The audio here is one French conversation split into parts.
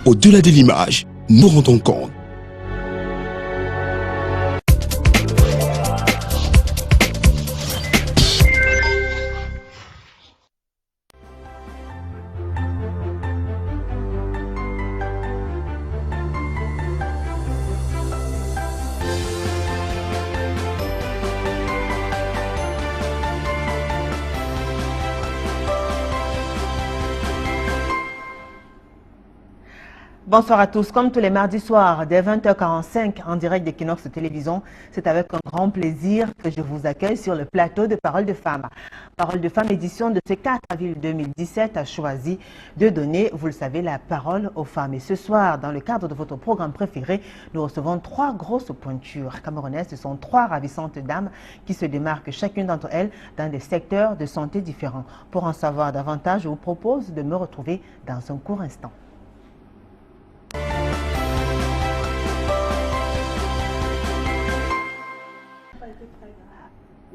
Au-delà de l'image, nous rendons compte. Bonsoir à tous. Comme tous les mardis soirs, dès 20h45, en direct d'Equinox Télévision, c'est avec un grand plaisir que je vous accueille sur le plateau de Parole de Femmes. Parole de Femmes, édition de ce 4 avril 2017, a choisi de donner, vous le savez, la parole aux femmes. Et ce soir, dans le cadre de votre programme préféré, nous recevons 3 grosses pointures camerounaises. Ce sont 3 ravissantes dames qui se démarquent chacune d'entre elles dans des secteurs de santé différents. Pour en savoir davantage, je vous propose de me retrouver dans un court instant.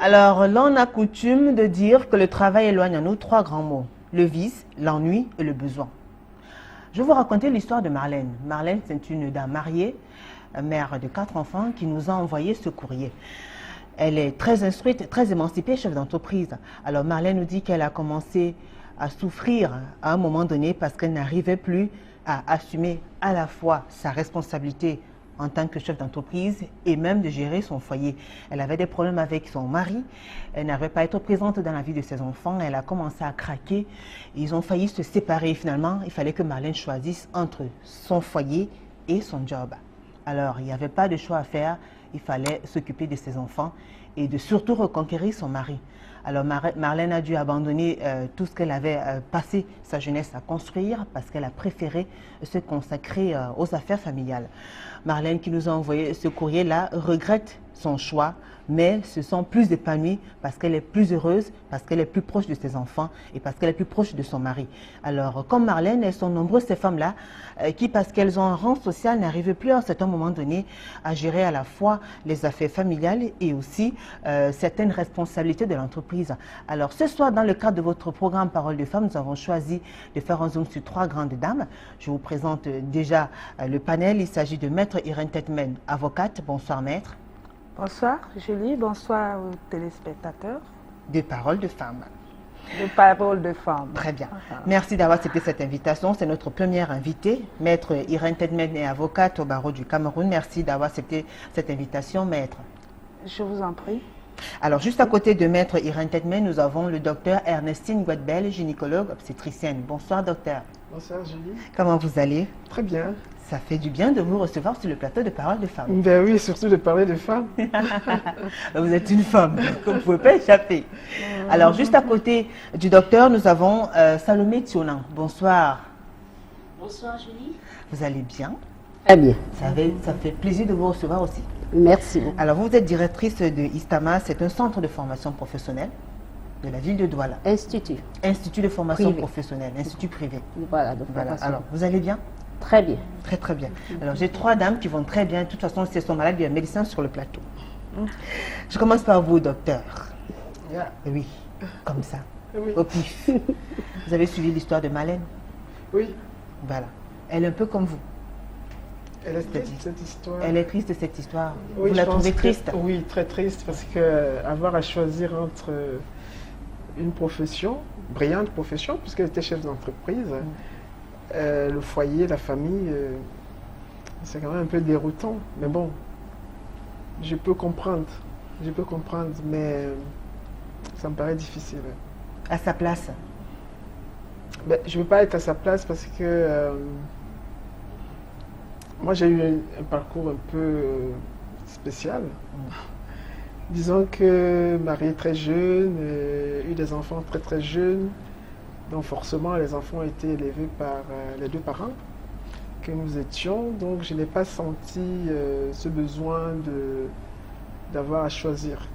Alors, l'on a coutume de dire que le travail éloigne à nous 3 grands mots: le vice, l'ennui et le besoin. Je vais vous raconter l'histoire de Marlène. Marlène, c'est une dame mariée, mère de 4 enfants, qui nous a envoyé ce courrier. Elle est très instruite, très émancipée, chef d'entreprise. Alors, Marlène nous dit qu'elle a commencé à souffrir à un moment donné parce qu'elle n'arrivait plus à assumer à la fois sa responsabilité en tant que chef d'entreprise et même de gérer son foyer. Elle avait des problèmes avec son mari, elle n'arrivait pas à être présente dans la vie de ses enfants, elle a commencé à craquer, ils ont failli se séparer. Finalement, il fallait que Marlène choisisse entre son foyer et son job. Alors, il n'y avait pas de choix à faire, il fallait s'occuper de ses enfants et de surtout reconquérir son mari. Alors Marlène a dû abandonner tout ce qu'elle avait passé sa jeunesse à construire parce qu'elle a préféré se consacrer aux affaires familiales. Marlène, qui nous a envoyé ce courrier-là, regrette son choix, mais se sent plus épanouie parce qu'elle est plus heureuse, parce qu'elle est plus proche de ses enfants et parce qu'elle est plus proche de son mari. Alors, comme Marlène, elles sont nombreuses ces femmes-là qui, parce qu'elles ont un rang social, n'arrivent plus à un certain moment donné à gérer à la fois les affaires familiales et aussi certaines responsabilités de l'entreprise. Alors, ce soir, dans le cadre de votre programme Parole de Femmes, nous avons choisi de faire un zoom sur 3 grandes dames. Je vous présente déjà le panel. Il s'agit de Maître Irène Tetmen, avocate. Bonsoir, Maître. Bonsoir Julie, bonsoir aux téléspectateurs. De Parole de Femmes. De Parole de Femmes. Très bien. Merci d'avoir accepté cette invitation. C'est notre première invitée. Maître Irène Tetmen est avocate au barreau du Cameroun. Merci d'avoir accepté cette invitation, Maître. Je vous en prie. Alors, juste à côté de Maître Irène Tetmen, nous avons le docteur Ernestine Guadbel, gynécologue obstétricienne. Bonsoir, docteur. Bonsoir, Julie. Comment vous allez? Très bien. Ça fait du bien de vous recevoir sur le plateau de Parole de Femmes. Ben oui, surtout de parler de femmes. Vous êtes une femme, donc vous ne pouvez pas échapper. Alors, juste à côté du docteur, nous avons Salomé Tionan. Bonsoir. Bonsoir, Julie. Vous allez bien? Très bien. Ça fait plaisir de vous recevoir aussi. Merci beaucoup. Alors, vous êtes directrice de ISTAMA, c'est un centre de formation professionnelle de la ville de Douala. Institut. Institut de formation Privé. professionnelle, institut privé. Voilà, de Voilà. formation. Alors, vous allez bien? Très bien. Très très bien. Alors j'ai 3 dames qui vont très bien. De toute façon, si elles sont malades, il y a un médecin sur le plateau. Je commence par vous, docteur. Yeah. Oui, comme ça. Oui. Au pif. Vous avez suivi l'histoire de Marlène? Oui, Voilà. Elle est un peu comme vous. elle est triste, cette histoire. Elle est triste, cette histoire. Oui, Vous la je pense trouvez que- triste? Oui, très triste, parce que avoir à choisir entre une profession, brillante profession, puisqu'elle était chef d'entreprise, le foyer, la famille, c'est quand même un peu déroutant. Mais bon, je peux comprendre, mais ça me paraît difficile. À sa place. Ben, je ne veux pas être à sa place parce que moi j'ai eu un parcours un peu spécial. Disons que marié très jeune, eu des enfants très très jeunes, donc forcément les enfants ont été élevés par les 2 parents que nous étions, donc je n'ai pas senti ce besoin d'avoir à choisir.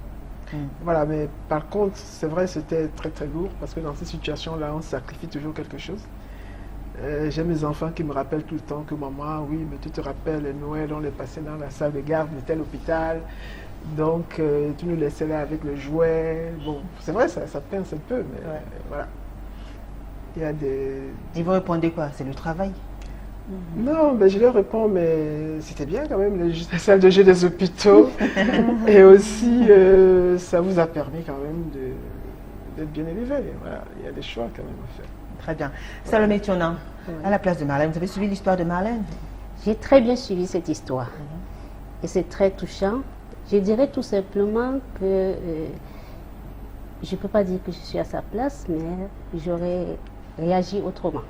Voilà, mais par contre, c'est vrai, c'était très très lourd parce que dans ces situations-là, on sacrifie toujours quelque chose. J'ai mes enfants qui me rappellent tout le temps que maman, oui, mais tu te rappelles, Noël, on les passait dans la salle de garde de tel hôpital, donc tu nous laissais là avec le jouet. Bon, c'est vrai, ça pince un peu, mais voilà. Il y a des... Ils vous répondez quoi? C'est le travail? Non, ben je leur réponds, mais c'était bien quand même, les salles de jeu des hôpitaux. Et aussi, ça vous a permis quand même d'être bien élevé. Voilà, il y a des choix quand même à faire. Très bien. Salomé Tionan, à la place de Marlène, vous avez suivi l'histoire de Marlène? J'ai très bien suivi cette histoire. Et c'est très touchant. Je dirais tout simplement que je ne peux pas dire que je suis à sa place, mais j'aurais réagi autrement.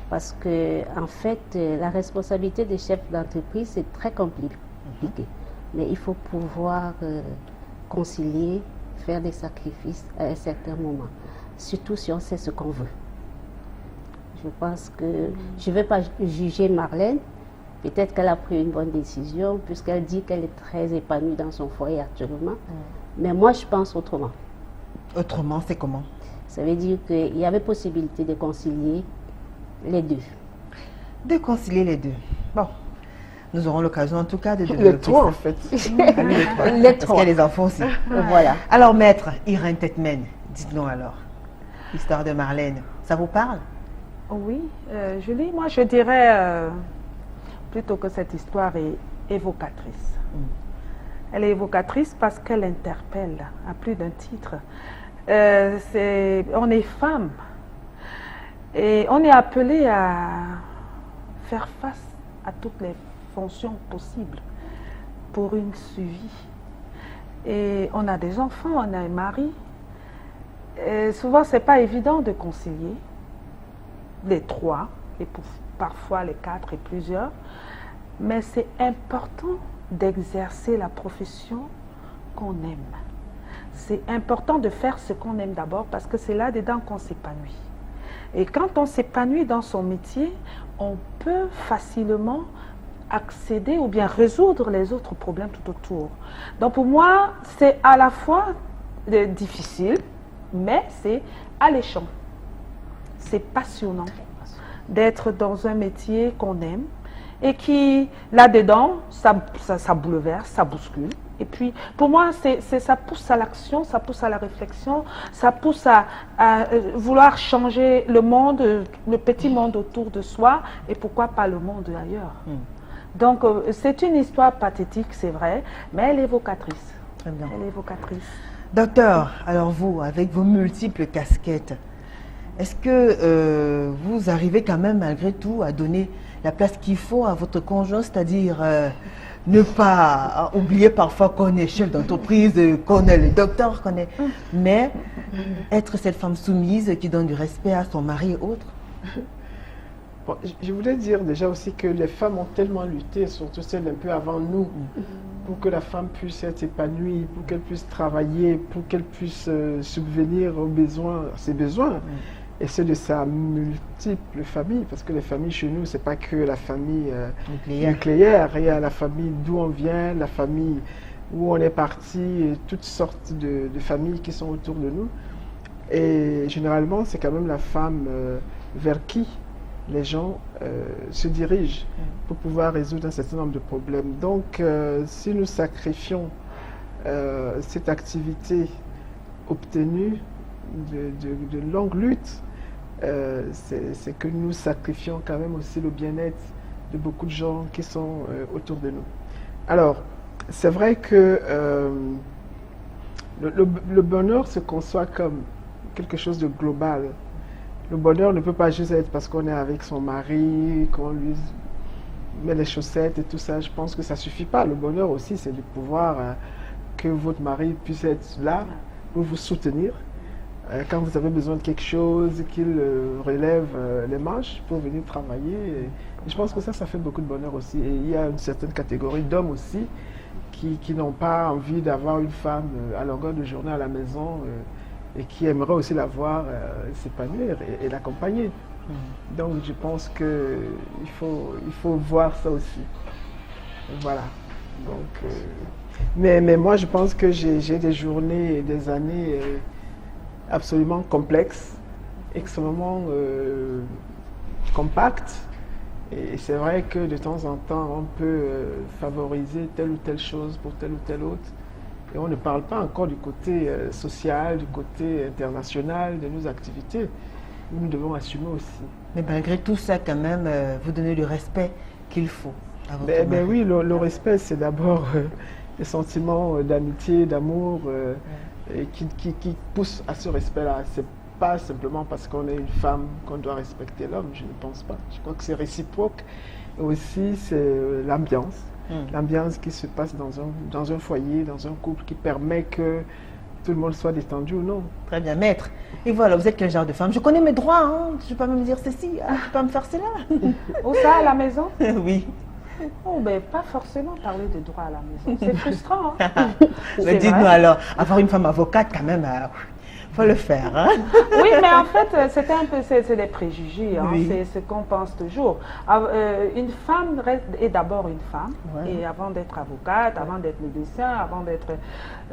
Parce que, en fait, la responsabilité des chefs d'entreprise, c'est très compliqué. Mais il faut pouvoir concilier, faire des sacrifices à un certain moment. Surtout si on sait ce qu'on veut. Je pense que je ne vais pas juger Marlène. Peut-être qu'elle a pris une bonne décision, puisqu'elle dit qu'elle est très épanouie dans son foyer actuellement. Mais moi, je pense autrement. Autrement, c'est comment? Ça veut dire qu'il y avait possibilité de concilier les deux. De concilier les deux. Bon, nous aurons l'occasion en tout cas de Les trois en fait. Ah oui, les trois. Les Parce trois. qu'il y a les enfants aussi. Voilà. Alors, maître Irène Tetmen, dites-nous alors, l'histoire de Marlène, ça vous parle? Oui, Julie, moi je dirais plutôt que cette histoire est évocatrice. Elle est évocatrice parce qu'elle interpelle à plus d'un titre. On est femme et on est appelé à faire face à toutes les fonctions possibles pour une suivi. Et on a des enfants, on a un mari. Et souvent, ce n'est pas évident de concilier les trois, et parfois les quatre et plusieurs. Mais c'est important d'exercer la profession qu'on aime. C'est important de faire ce qu'on aime d'abord parce que c'est là-dedans qu'on s'épanouit. Et quand on s'épanouit dans son métier, on peut facilement accéder ou bien résoudre les autres problèmes tout autour. Donc pour moi, c'est à la fois difficile, mais c'est alléchant. C'est passionnant d'être dans un métier qu'on aime et qui, là-dedans, ça bouleverse, ça bouscule. Et puis, pour moi, ça pousse à l'action, ça pousse à la réflexion, ça pousse à vouloir changer le monde, le petit monde autour de soi, et pourquoi pas le monde ailleurs. Donc, c'est une histoire pathétique, c'est vrai, mais elle est évocatrice. Très bien. Elle est évocatrice. Docteur, alors vous, avec vos multiples casquettes, est-ce que vous arrivez quand même malgré tout à donner la place qu'il faut à votre conjoint, c'est-à-dire ne pas oublier parfois qu'on est chef d'entreprise, qu'on est le docteur, mais être cette femme soumise qui donne du respect à son mari et autres? Bon, je voulais dire déjà aussi que les femmes ont tellement lutté, surtout celles un peu avant nous, pour que la femme puisse être épanouie, pour qu'elle puisse travailler, pour qu'elle puisse subvenir aux besoins, à ses besoins. Et c'est de sa multiple famille, parce que les familles chez nous, c'est pas que la famille nucléaire. Il y a la famille d'où on vient, la famille où on est parti, et toutes sortes de familles qui sont autour de nous. Et généralement, c'est quand même la femme vers qui les gens se dirigent pour pouvoir résoudre un certain nombre de problèmes. Donc, si nous sacrifions cette activité obtenue de longue lutte, c'est que nous sacrifions quand même aussi le bien-être de beaucoup de gens qui sont autour de nous. Alors, c'est vrai que le bonheur se conçoit comme quelque chose de global. Le bonheur ne peut pas juste être parce qu'on est avec son mari, qu'on lui met les chaussettes et tout ça. Je pense que ça ne suffit pas. Le bonheur aussi, c'est de pouvoir que votre mari puisse être là pour vous soutenir. Quand vous avez besoin de quelque chose, qu'il relève les manches pour venir travailler. Et je pense que ça fait beaucoup de bonheur aussi. Et il y a une certaine catégorie d'hommes aussi qui n'ont pas envie d'avoir une femme à longueur de journée à la maison et qui aimeraient aussi la voir s'épanouir et l'accompagner. Donc je pense qu'il faut voir ça aussi. Voilà. Donc, mais moi je pense que j'ai des journées et des années absolument complexes, extrêmement compactes. Et c'est vrai que de temps en temps, on peut favoriser telle ou telle chose pour telle ou telle autre. Et on ne parle pas encore du côté social, du côté international de nos activités. nous devons assumer aussi. Mais malgré tout ça, quand même, vous donnez le respect qu'il faut à votre Ben mari. oui, le respect, c'est d'abord les sentiments d'amitié, d'amour et qui poussent à ce respect-là. C'est pas simplement parce qu'on est une femme qu'on doit respecter l'homme, je ne pense pas. Je crois que c'est réciproque. Et aussi, c'est l'ambiance. L'ambiance qui se passe dans un foyer, dans un couple, qui permet que tout le monde soit détendu ou non. Très bien, maître. Et voilà, vous êtes quel genre de femme? Je connais mes droits, hein. Je ne peux pas me dire ceci, je ne peux pas me faire cela. Où ça, à la maison? Oui. Oh, ben, pas forcément parler de droit à la maison. C'est frustrant. Hein? Mais dites-nous alors, avoir une femme avocate, quand même, faut le faire. Hein? Oui, mais en fait, c'était un peu, c'est des préjugés. Hein? Oui. C'est ce qu'on pense toujours. Une femme est d'abord une femme. Ouais. Et avant d'être avocate, avant d'être médecin, avant d'être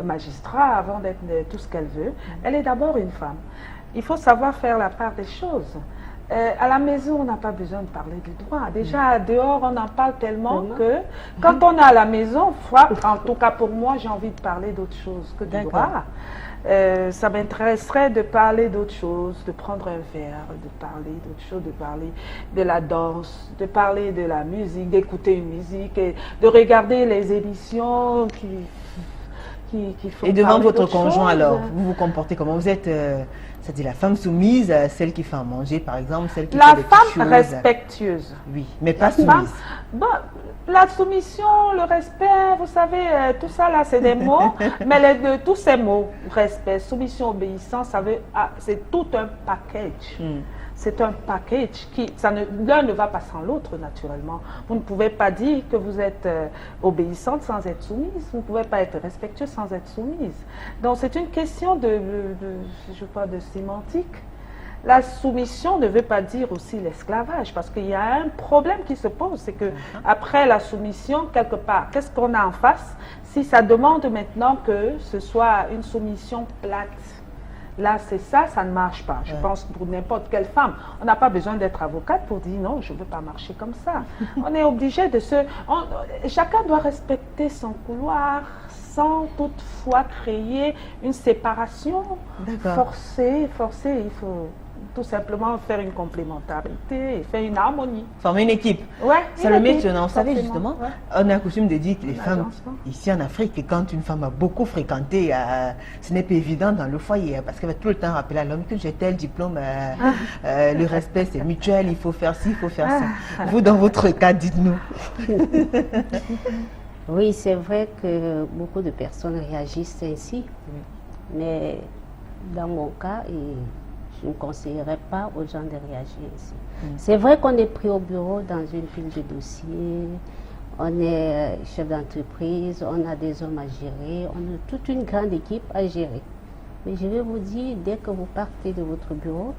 magistrat, avant d'être tout ce qu'elle veut, elle est d'abord une femme. Il faut savoir faire la part des choses. À la maison, on n'a pas besoin de parler de droit. Déjà, dehors, on en parle tellement que quand on est à la maison, en tout cas pour moi, j'ai envie de parler d'autre chose que du droit. Ça m'intéresserait de parler d'autre chose, de prendre un verre, de parler d'autre chose, de parler de la danse, de parler de la musique, d'écouter une musique, et de regarder les émissions qui font Et devant parler votre d'autre conjoint, chose. alors, vous vous comportez comment? Vous êtes, c'est-à-dire la femme soumise, celle qui fait à manger, par exemple, celle qui La fait des petites femme choses. respectueuse. Oui, mais pas La femme- soumise. Bon, la soumission, le respect, vous savez, tout ça là, c'est des mots, mais tous ces mots, respect, soumission, obéissance, c'est tout un package. C'est un package l'un ne va pas sans l'autre, naturellement. Vous ne pouvez pas dire que vous êtes obéissante sans être soumise. Vous ne pouvez pas être respectueuse sans être soumise. Donc, c'est une question de sémantique. La soumission ne veut pas dire aussi l'esclavage, parce qu'il y a un problème qui se pose, c'est que après la soumission, quelque part, qu'est-ce qu'on a en face? Si ça demande maintenant que ce soit une soumission plate, là c'est ça, ça ne marche pas. Je pense pour n'importe quelle femme, on n'a pas besoin d'être avocate pour dire non, je ne veux pas marcher comme ça. On est obligé de chacun doit respecter son couloir, sans toutefois créer une séparation forcée, il faut tout simplement faire une complémentarité et faire une harmonie. Former une équipe. Ouais, C'est le métier, non? Vous savez justement, ouais. on a coutume de dire que les femmes, L'agencement. ici en Afrique, quand une femme a beaucoup fréquenté, ce n'est pas évident dans le foyer, parce qu'elle va tout le temps rappeler à l'homme que j'ai tel diplôme, le respect c'est mutuel, il faut faire ci, il faut faire ça. Vous, dans votre cas, dites-nous. Oui, c'est vrai que beaucoup de personnes réagissent ainsi, mais dans mon cas, je ne conseillerais pas aux gens de réagir ainsi. C'est vrai qu'on est pris au bureau dans une pile de dossiers, on est chef d'entreprise, on a des hommes à gérer, on a toute une grande équipe à gérer. Mais je vais vous dire, dès que vous partez de votre bureau,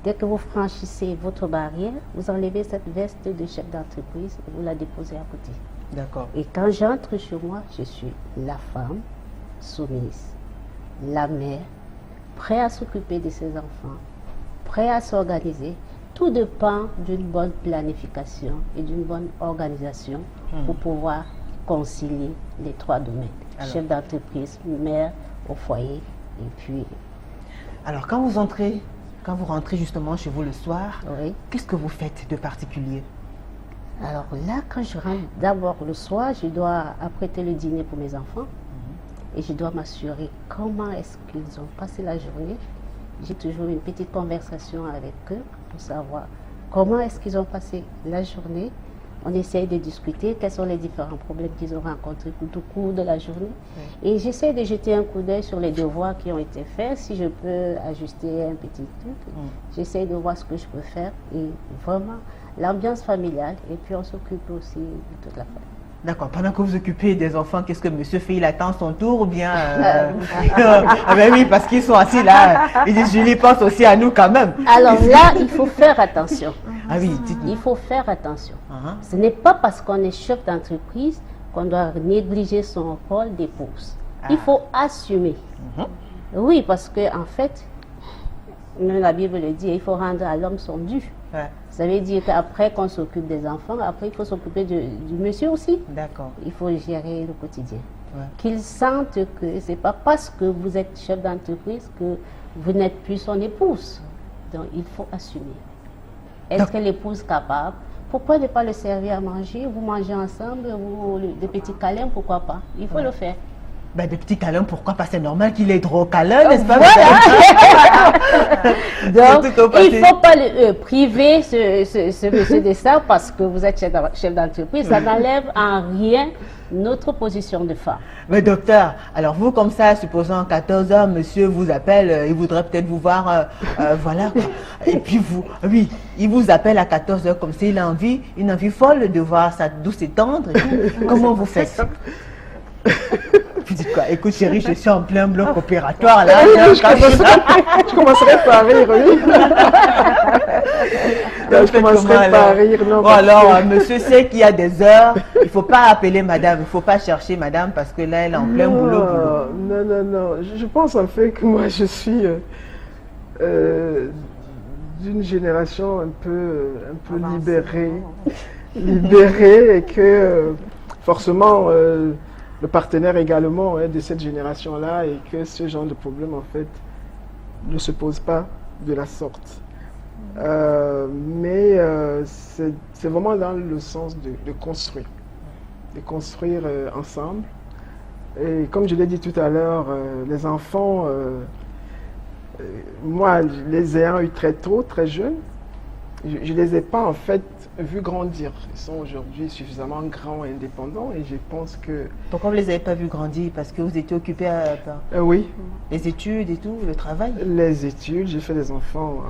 dès que vous franchissez votre barrière, vous enlevez cette veste de chef d'entreprise et vous la déposez à côté. D'accord. Et quand j'entre chez moi, je suis la femme soumise, la mère, prête à s'occuper de ses enfants, prête à s'organiser. Tout dépend d'une bonne planification et d'une bonne organisation pour pouvoir concilier les trois domaines. Chef d'entreprise, mère au foyer et puis... Alors, quand vous rentrez justement chez vous le soir, Oui. qu'est-ce que vous faites de particulier? Alors là, quand je rentre d'abord le soir, je dois apprêter le dîner pour mes enfants et je dois m'assurer comment est-ce qu'ils ont passé la journée. J'ai toujours une petite conversation avec eux pour savoir comment est-ce qu'ils ont passé la journée. On essaye de discuter quels sont les différents problèmes qu'ils ont rencontrés tout au cours de la journée. Et j'essaie de jeter un coup d'œil sur les devoirs qui ont été faits, si je peux ajuster un petit truc. J'essaie de voir ce que je peux faire et vraiment l'ambiance familiale. Et puis on s'occupe aussi de toute la famille. D'accord. Pendant que vous occupez des enfants, qu'est-ce que monsieur fait? Il attend son tour ou bien... Ah ben oui, parce qu'ils sont assis là. Ils disent, Julie, pense aussi à nous quand même. Alors là, il faut faire attention. Ah oui, dites-nous. Il faut faire attention. Ce n'est pas parce qu'on est chef d'entreprise qu'on doit négliger son rôle d'épouse. Il faut assumer. Oui, parce que en fait, même la Bible le dit, il faut rendre à l'homme son dû. Ouais. Ça veut dire qu'après qu'on s'occupe des enfants, après il faut s'occuper du monsieur aussi. D'accord. Il faut gérer le quotidien. Ouais. Qu'ils sentent que ce n'est pas parce que vous êtes chef d'entreprise que vous n'êtes plus son épouse. Donc, il faut assumer. Est-ce que l'épouse est capable? Pourquoi ne pas le servir à manger? Vous mangez ensemble, des petits câlins, pourquoi pas? Il faut le faire. Ben, des petits câlins, pourquoi pas? C'est normal qu'il est trop câlin, n'est-ce pas? Donc, il ne faut pas priver ce monsieur de ça parce que vous êtes chef d'entreprise. Ça n'enlève en rien notre position de femme. Mais docteur, alors vous comme ça, supposons 14h, monsieur vous appelle, il voudrait peut-être vous voir, voilà quoi. Et puis vous, oui, il vous appelle à 14h comme ça, il a une envie folle de voir sa douce et tendre. Et tout. Comment vous faites? Vous dites quoi? Écoute chérie, je suis en plein bloc opératoire là. Je commencerai par rire, oui. Je commencerai par rire, non. Bon, alors, monsieur sait qu'il y a des heures, il ne faut pas appeler madame, il ne faut pas chercher madame parce que là, elle est en plein boulot. Non. Je pense en fait que moi, je suis d'une génération un peu libérée et que forcément le partenaire également de cette génération-là et que ce genre de problème en fait ne se pose pas de la sorte. Mais c'est vraiment dans le sens de construire ensemble. Et comme je l'ai dit tout à l'heure, les enfants, moi, les ayant eu très tôt, très jeunes, je ne les ai pas en fait vus grandir. Ils sont aujourd'hui suffisamment grands et indépendants et je pense que... Pourquoi vous ne les avez pas vus grandir? Parce que vous étiez occupé par oui. Les études et tout, le travail? Les études, j'ai fait des enfants,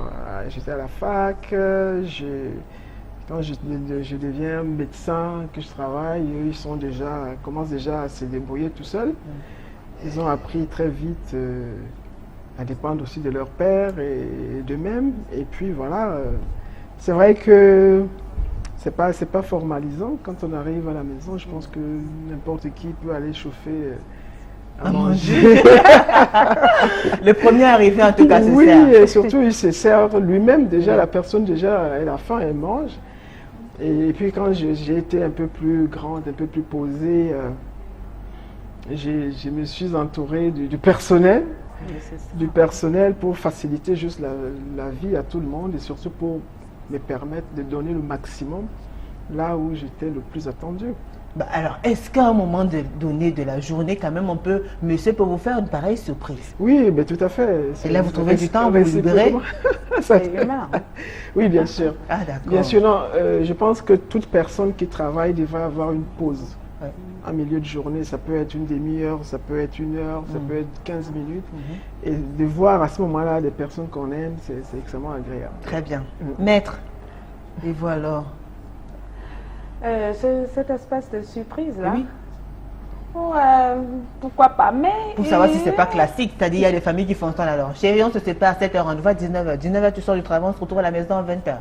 j'étais à la fac, quand je deviens médecin, que je travaille, eux, ils commencent déjà à se débrouiller tout seuls. Ils ont appris très vite à dépendre aussi de leur père et d'eux-mêmes. Et puis voilà, c'est vrai que c'est pas formalisant. Quand on arrive à la maison, je pense que n'importe qui peut aller chauffer à manger. Le premier arrivé, en tout cas, se sert. Oui, et surtout, il se sert lui-même. Déjà, la personne, elle a faim, elle mange. Et puis, quand j'ai été un peu plus grande, un peu plus posée, je me suis entourée du personnel. Du personnel pour faciliter juste la vie à tout le monde et surtout pour me permettre de donner le maximum là où j'étais le plus attendu. Bah alors, est-ce qu'à un moment donné de la journée, quand même, monsieur peut vous faire une pareille surprise? Oui, mais tout à fait. Et là, vous trouvez du temps, vous vous libérez? Oui, bien sûr. Ah, d'accord. Bien sûr, non, je pense que toute personne qui travaille devrait avoir une pause. Ouais. En milieu de journée, ça peut être une demi-heure, ça peut être une heure, ça peut être 15 minutes. Et de voir à ce moment-là des personnes qu'on aime, c'est extrêmement agréable. Très bien. Maître, et vous alors? Cet espace de surprise là, oui. Pourquoi pas, mais... Pour savoir si c'est pas classique, c'est-à-dire il y a des familles qui font ça alors. Chérie, on se sépare à 7h, on va à 19h. 19h, tu sors du travail, on se retrouve à la maison à 20h.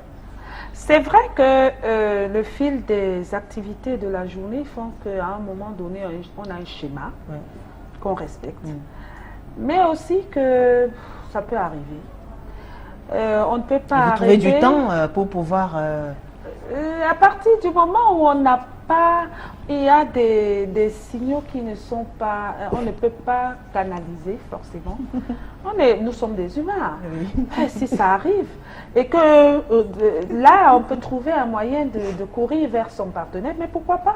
C'est vrai que le fil des activités de la journée font qu'à un moment donné, on a un schéma qu'on respecte. Mais aussi que ça peut arriver. On ne peut pas vous trouvez du temps pour pouvoir... à partir du moment où on n'a pas... Il y a des signaux qui ne sont pas... on ne peut pas canaliser forcément. Nous sommes des humains. Oui. Si ça arrive. Et que là, on peut trouver un moyen de courir vers son partenaire, mais pourquoi pas?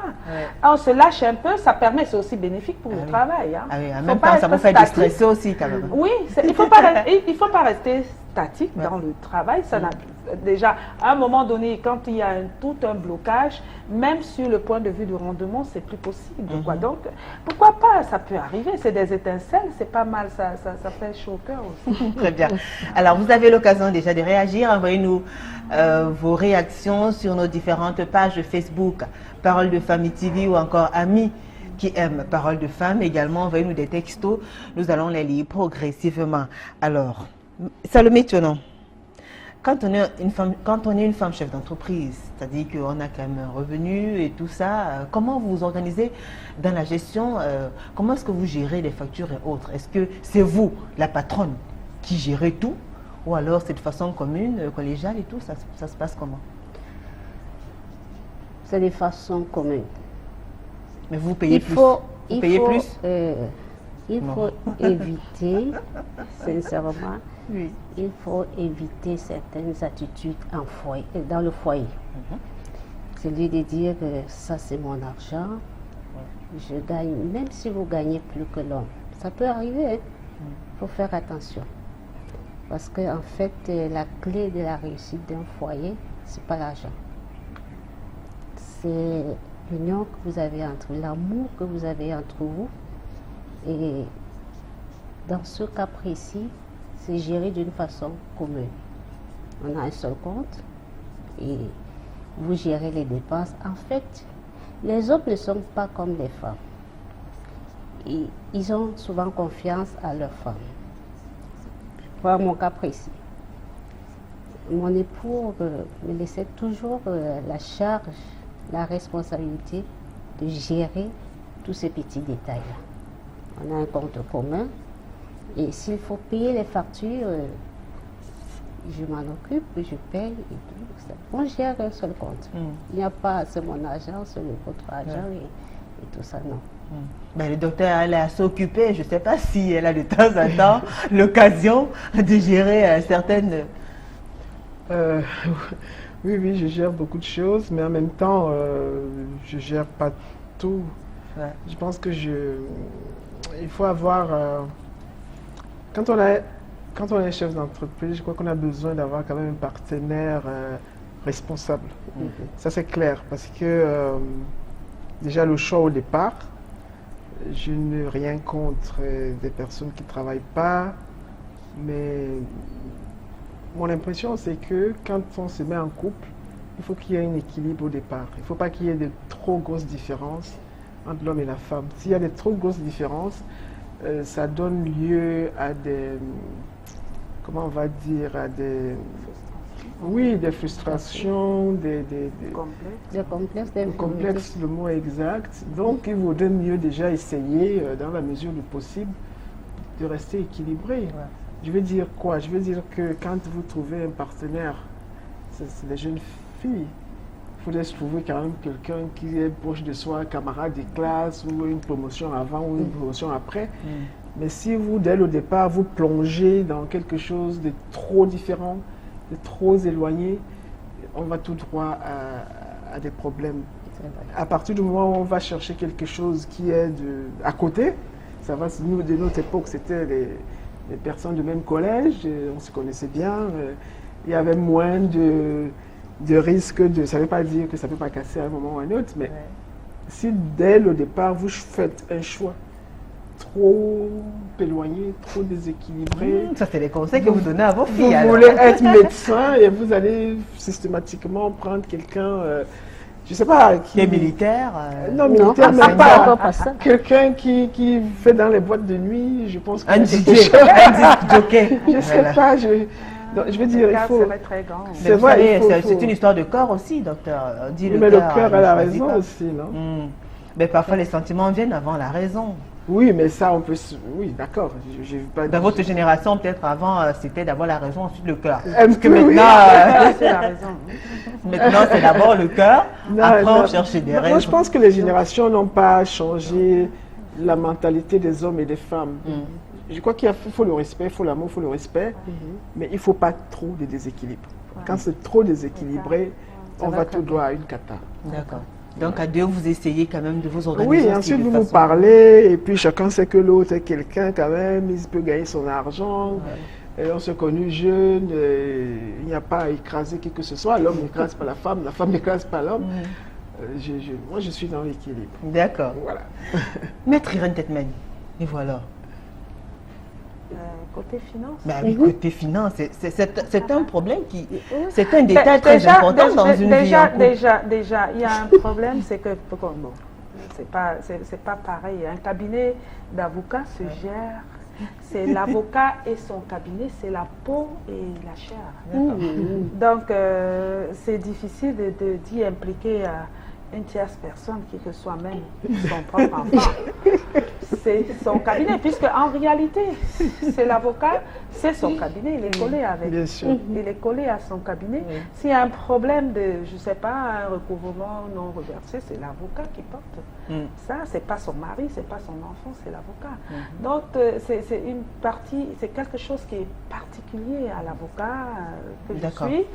On se lâche un peu, ça permet, c'est aussi bénéfique pour le travail. Hein. Ah oui, en même temps, ça vous fait déstresser aussi quand même. Oui, il faut pas rester statique dans le travail. Ça déjà, à un moment donné, quand il y a tout un blocage, même sur le point de vue du rendement, c'est plus possible. Quoi. Donc, pourquoi pas? Ça peut arriver, c'est des étincelles, c'est pas mal, ça fait chaud au cœur aussi. Très bien. Alors, vous avez l'occasion déjà de réagir. Envoyez-nous vos réactions sur nos différentes pages Facebook, Parole de Famille TV ou encore Amis qui aiment Parole de Femmes. Également, envoyez-nous des textos. Nous allons les lire progressivement. Alors, Salomé Tionon, quand on est une femme chef d'entreprise, c'est-à-dire qu'on a quand même un revenu et tout ça, comment vous vous organisez dans la gestion? Comment est-ce que vous gérez les factures et autres? Est-ce que c'est vous, la patronne, qui gérez tout? Ou alors c'est de façon commune, collégiale et tout? Ça se passe comment? C'est de façon commune. Mais vous payez plus? Vous payez plus? Il faut éviter, sincèrement, il faut éviter certaines attitudes dans le foyer. C'est lui de dire ça c'est mon argent, je gagne, même si vous gagnez plus que l'homme. Ça peut arriver, il faut faire attention. Parce qu'en fait, la clé de la réussite d'un foyer, c'est pas l'argent. C'est l'union que vous avez entre vous, l'amour que vous avez entre vous. Et dans ce cas précis, c'est géré d'une façon commune. On a un seul compte et vous gérez les dépenses. En fait, les hommes ne sont pas comme les femmes. Ils ont souvent confiance à leurs femmes. Pour mon cas précis. Mon époux me laissait toujours la charge, la responsabilité de gérer tous ces petits détails-là. On a un compte commun et s'il faut payer les factures, je m'en occupe, je paye et tout. On gère un seul compte. Il n'y a pas, c'est mon argent, c'est votre argent et tout ça, non. Ben, le docteur, elle est assez occupée. Je ne sais pas si elle a de temps en temps l'occasion de gérer certaines... Oui, je gère beaucoup de choses, mais en même temps, je ne gère pas tout. Ouais. Je pense que il faut avoir... quand on est chef d'entreprise, je crois qu'on a besoin d'avoir quand même un partenaire responsable. Ça, c'est clair, parce que déjà, le choix au départ, je n'ai rien contre des personnes qui ne travaillent pas, mais mon impression, c'est que quand on se met en couple, il faut qu'il y ait un équilibre au départ. Il ne faut pas qu'il y ait de trop grosses différences entre l'homme et la femme. S'il y a de trop grosses différences, ça donne lieu à des... Comment on va dire? À des... Oui, des frustrations, des complexes, le mot exact. Donc, il vaudrait mieux déjà essayer, dans la mesure du possible, de rester équilibré. Ouais. Je veux dire quoi? Je veux dire que quand vous trouvez un partenaire, c'est des jeunes filles, il faudrait se trouver quand même quelqu'un qui est proche de soi, camarade de classe, ou une promotion avant ou une promotion après. Mais si vous, dès le départ, vous plongez dans quelque chose de trop différent, de trop éloigné, on va tout droit à des problèmes. À partir du moment où on va chercher quelque chose qui est à côté, ça va, nous, de notre époque, c'était les personnes du même collège, on se connaissait bien, il y avait moins de risques, ça ne veut pas dire que ça ne peut pas casser à un moment ou à un autre, mais si dès le départ, vous faites un choix trop éloigné, trop déséquilibré. Ça, c'est les conseils que vous donnez à vos filles. Vous voulez être médecin et vous allez systématiquement prendre quelqu'un, je ne sais pas, qui est militaire. Non, militaire, même pas. Quelqu'un qui fait dans les boîtes de nuit, je pense que... Un DJ, un jockey. Je ne sais pas, je veux dire, il faut... C'est vrai, c'est une histoire de corps aussi, docteur. Mais le cœur a la raison aussi, non? Mais parfois, les sentiments viennent avant la raison. Oui, mais ça, on peut... Oui, d'accord. Dans votre génération, peut-être avant, c'était d'abord la raison, ensuite le cœur. Parce que maintenant, c'est la raison. Maintenant, c'est d'abord le cœur, après on cherche des raisons. Moi, je pense que les générations n'ont pas changé la mentalité des hommes et des femmes. Je crois qu'il faut le respect, il faut l'amour, il faut le respect, mais il ne faut pas trop de déséquilibre. Quand c'est trop déséquilibré, on va tout droit à une cata. D'accord. Donc, à deux, vous essayez quand même de vous organiser. Oui, ensuite vous parlez, et puis chacun sait que l'autre est quelqu'un quand même, il peut gagner son argent. Et on s'est connus jeunes, il n'y a pas à écraser qui que ce soit. L'homme n'écrase pas la femme n'écrase pas l'homme. Moi, je suis dans l'équilibre. D'accord. Voilà. Maître Irène Tetmani, et voilà. Côté finance. Bah oui, côté finance, c'est un problème qui... C'est un détail très important dans une vie en couple. Déjà, il y a un problème, c'est que... Bon, c'est pas pareil. Un cabinet d'avocats se gère. C'est l'avocat et son cabinet, c'est la peau et la chair. Donc, c'est difficile d'y impliquer une tierce personne qui que soi-même son propre enfant. C'est son cabinet, puisque en réalité, c'est l'avocat, c'est son cabinet, il est collé avec. Bien sûr. Il est collé à son cabinet. S'il y a un problème de, je ne sais pas, un recouvrement non reversé, c'est l'avocat qui porte. Ça, c'est pas son mari, c'est pas son enfant, c'est l'avocat. Donc, c'est une partie, c'est quelque chose qui est particulier à l'avocat que je suis.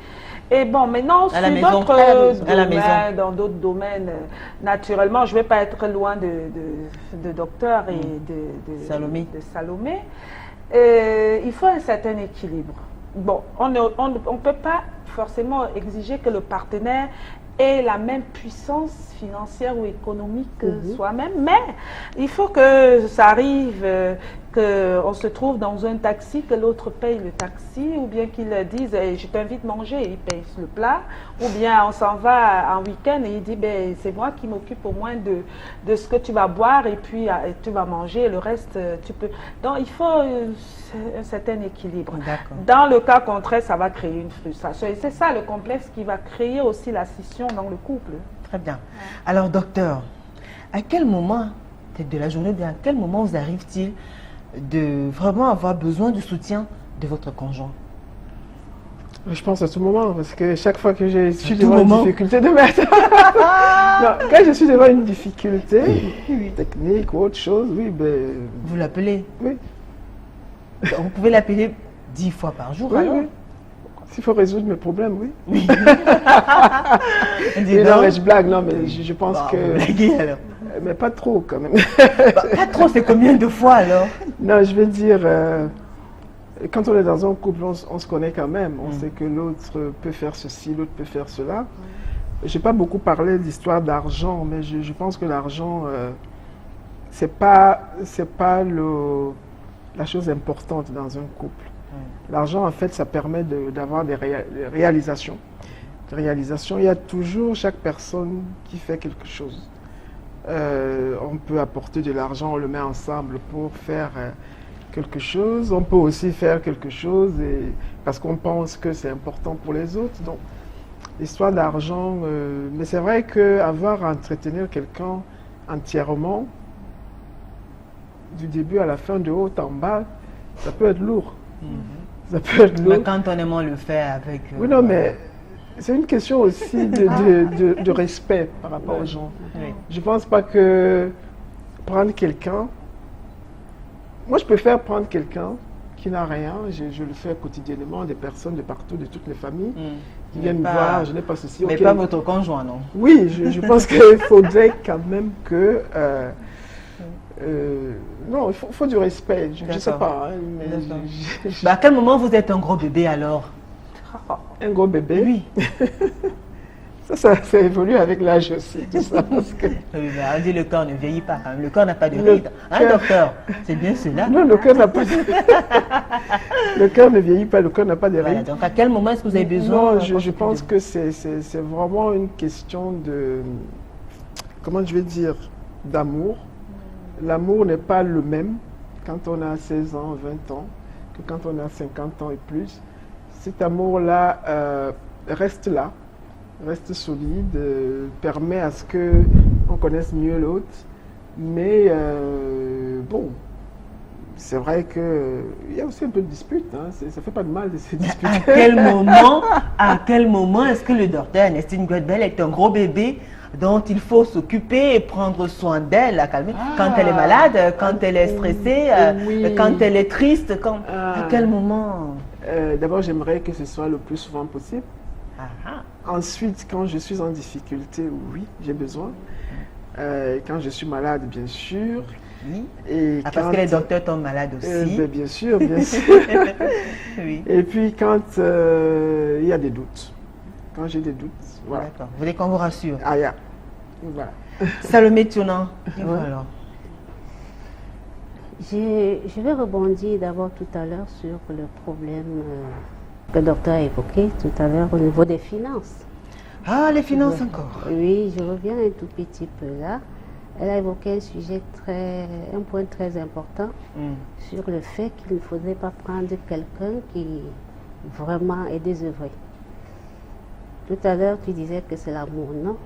Et bon, maintenant, sur d'autres domaines, dans d'autres domaines, naturellement, je ne vais pas être loin de docteur et de Salomé. Il faut un certain équilibre. Bon, on ne peut pas forcément exiger que le partenaire ait la même puissance financière ou économique que soi-même, mais il faut que ça arrive, qu'on se trouve dans un taxi, que l'autre paye le taxi, ou bien qu'il dise je t'invite manger et il paye le plat, ou bien on s'en va en week-end et il dit c'est moi qui m'occupe au moins de ce que tu vas boire et puis tu vas manger et le reste tu peux. Donc il faut un certain équilibre. Dans le cas contraire, ça va créer une frustration et c'est ça le complexe qui va créer aussi la scission dans le couple. Très bien. Alors docteur, à quel moment de la journée, à quel moment vous arrive-t-il de vraiment avoir besoin du soutien de votre conjoint? Je pense à tout moment, parce que chaque fois que je suis devant une difficulté de mettre... non, quand je suis devant une difficulté technique ou autre chose, oui, ben... Vous l'appelez? Oui. Vous pouvez l'appeler 10 fois par jour, oui, alors? Oui. S'il faut résoudre mes problèmes, oui. Oui. Non, mais je blague, non, mais je pense que... Vous blaguez, alors? Mais pas trop, quand même. Pas trop, c'est combien de fois, alors? Non, je veux dire... quand on est dans un couple, on se connaît quand même. On sait que l'autre peut faire ceci, l'autre peut faire cela. Je n'ai pas beaucoup parlé d'histoire d'argent, mais je pense que l'argent, c'est pas la chose importante dans un couple. L'argent, en fait, ça permet d'avoir des réalisations. Il y a toujours chaque personne qui fait quelque chose. On peut apporter de l'argent, on le met ensemble pour faire... quelque chose, on peut aussi faire quelque chose parce qu'on pense que c'est important pour les autres. Donc, l'histoire d'argent, mais c'est vrai qu'avoir à entretenir quelqu'un entièrement, du début à la fin, de haut en bas, ça peut être lourd. Ça peut être lourd. Mais quand on aime, on le fait avec... oui, non, mais c'est une question aussi de respect par rapport aux gens. Oui. Je ne pense pas que prendre quelqu'un... Moi, je préfère prendre quelqu'un qui n'a rien, je le fais quotidiennement, des personnes de partout, de toutes les familles, qui viennent me voir, je n'ai pas ceci. Mais pas votre conjoint, non? Oui, je pense qu'il faudrait quand même que... non, il faut du respect, je ne sais pas. Hein, mais à quel moment vous êtes un gros bébé, alors? Un gros bébé? Oui. Ça évolue avec l'âge aussi, tout ça. Parce que... Oui, mais on dit le corps ne vieillit pas. Le corps n'a pas de rides. Hein, docteur? C'est bien cela? Non, le cœur n'a pas de... Le cœur ne vieillit pas, le cœur n'a pas de rides. Voilà, donc à quel moment est-ce que vous avez besoin? Non, je pense que c'est vraiment une question de... Comment je vais dire? D'amour. L'amour n'est pas le même quand on a 16 ans, 20 ans, que quand on a 50 ans et plus. Cet amour-là reste là. Reste solide, permet à ce qu'on connaisse mieux l'autre. Mais bon, c'est vrai qu'il y a aussi un peu de dispute. Hein. Ça ne fait pas de mal de se disputer. À quel moment est-ce que le docteur Ernestine Godbel est un gros bébé dont il faut s'occuper et prendre soin d'elle, la calmer quand elle est malade, quand elle est stressée, quand elle est triste? À quel moment? D'abord, j'aimerais que ce soit le plus souvent possible. Ensuite, quand je suis en difficulté, oui, j'ai besoin. Quand je suis malade, bien sûr. Oui. Et parce que les docteurs tombent malades aussi. Bien sûr, bien sûr. Oui. Et puis quand il y a des doutes. Quand j'ai des doutes, voilà. D'accord. Vous voulez qu'on vous rassure? Ah, yeah. Voilà. Salomé Tionan. Voilà. Je vais rebondir d'abord tout à l'heure sur le problème que le docteur a évoqué tout à l'heure au niveau des finances. Ah, les finances encore. Oui, je reviens un tout petit peu là. Elle a évoqué un point très important sur le fait qu'il ne faudrait pas prendre quelqu'un qui vraiment est désœuvré. Tout à l'heure, tu disais que c'est l'amour, non?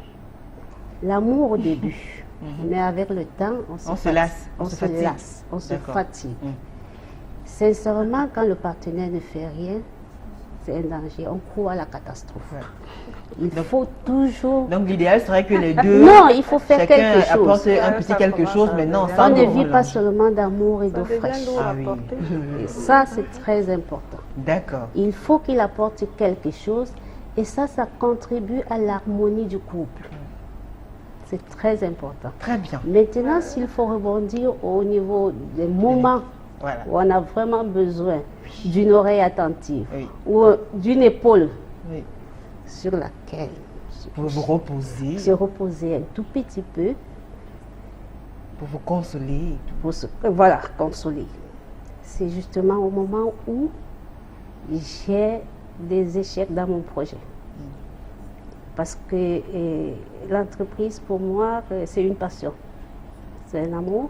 L'amour au début, mais avec le temps, On se lasse, on on se se fatigue. lasse, on se D'accord. fatigue. Mm. Sincèrement, quand le partenaire ne fait rien, c'est un danger. On court à la catastrophe. Ouais. Il faut toujours... Donc l'idéal serait que les deux, Non, il faut faire chacun quelque chose. apporte un petit Ça quelque commence chose, à mais non, devenir- sans On ne nous vit pas mélanger. seulement d'amour et Ça d'eau devient fraîche. lourd Ah à oui. porter. Et ça, c'est très important. D'accord. Il faut qu'il apporte quelque chose et ça contribue à l'harmonie du couple. C'est très important. Très bien. Maintenant, s'il faut rebondir au niveau des moments Voilà. où on a vraiment besoin d'une oreille attentive Oui. ou d'une épaule Oui. sur laquelle Pour vous reposer, se reposer un tout petit peu pour vous consoler. pour se voilà, consoler. C'est justement au moment où j'ai des échecs dans mon projet. Parce que l'entreprise, pour moi, c'est une passion. C'est un amour.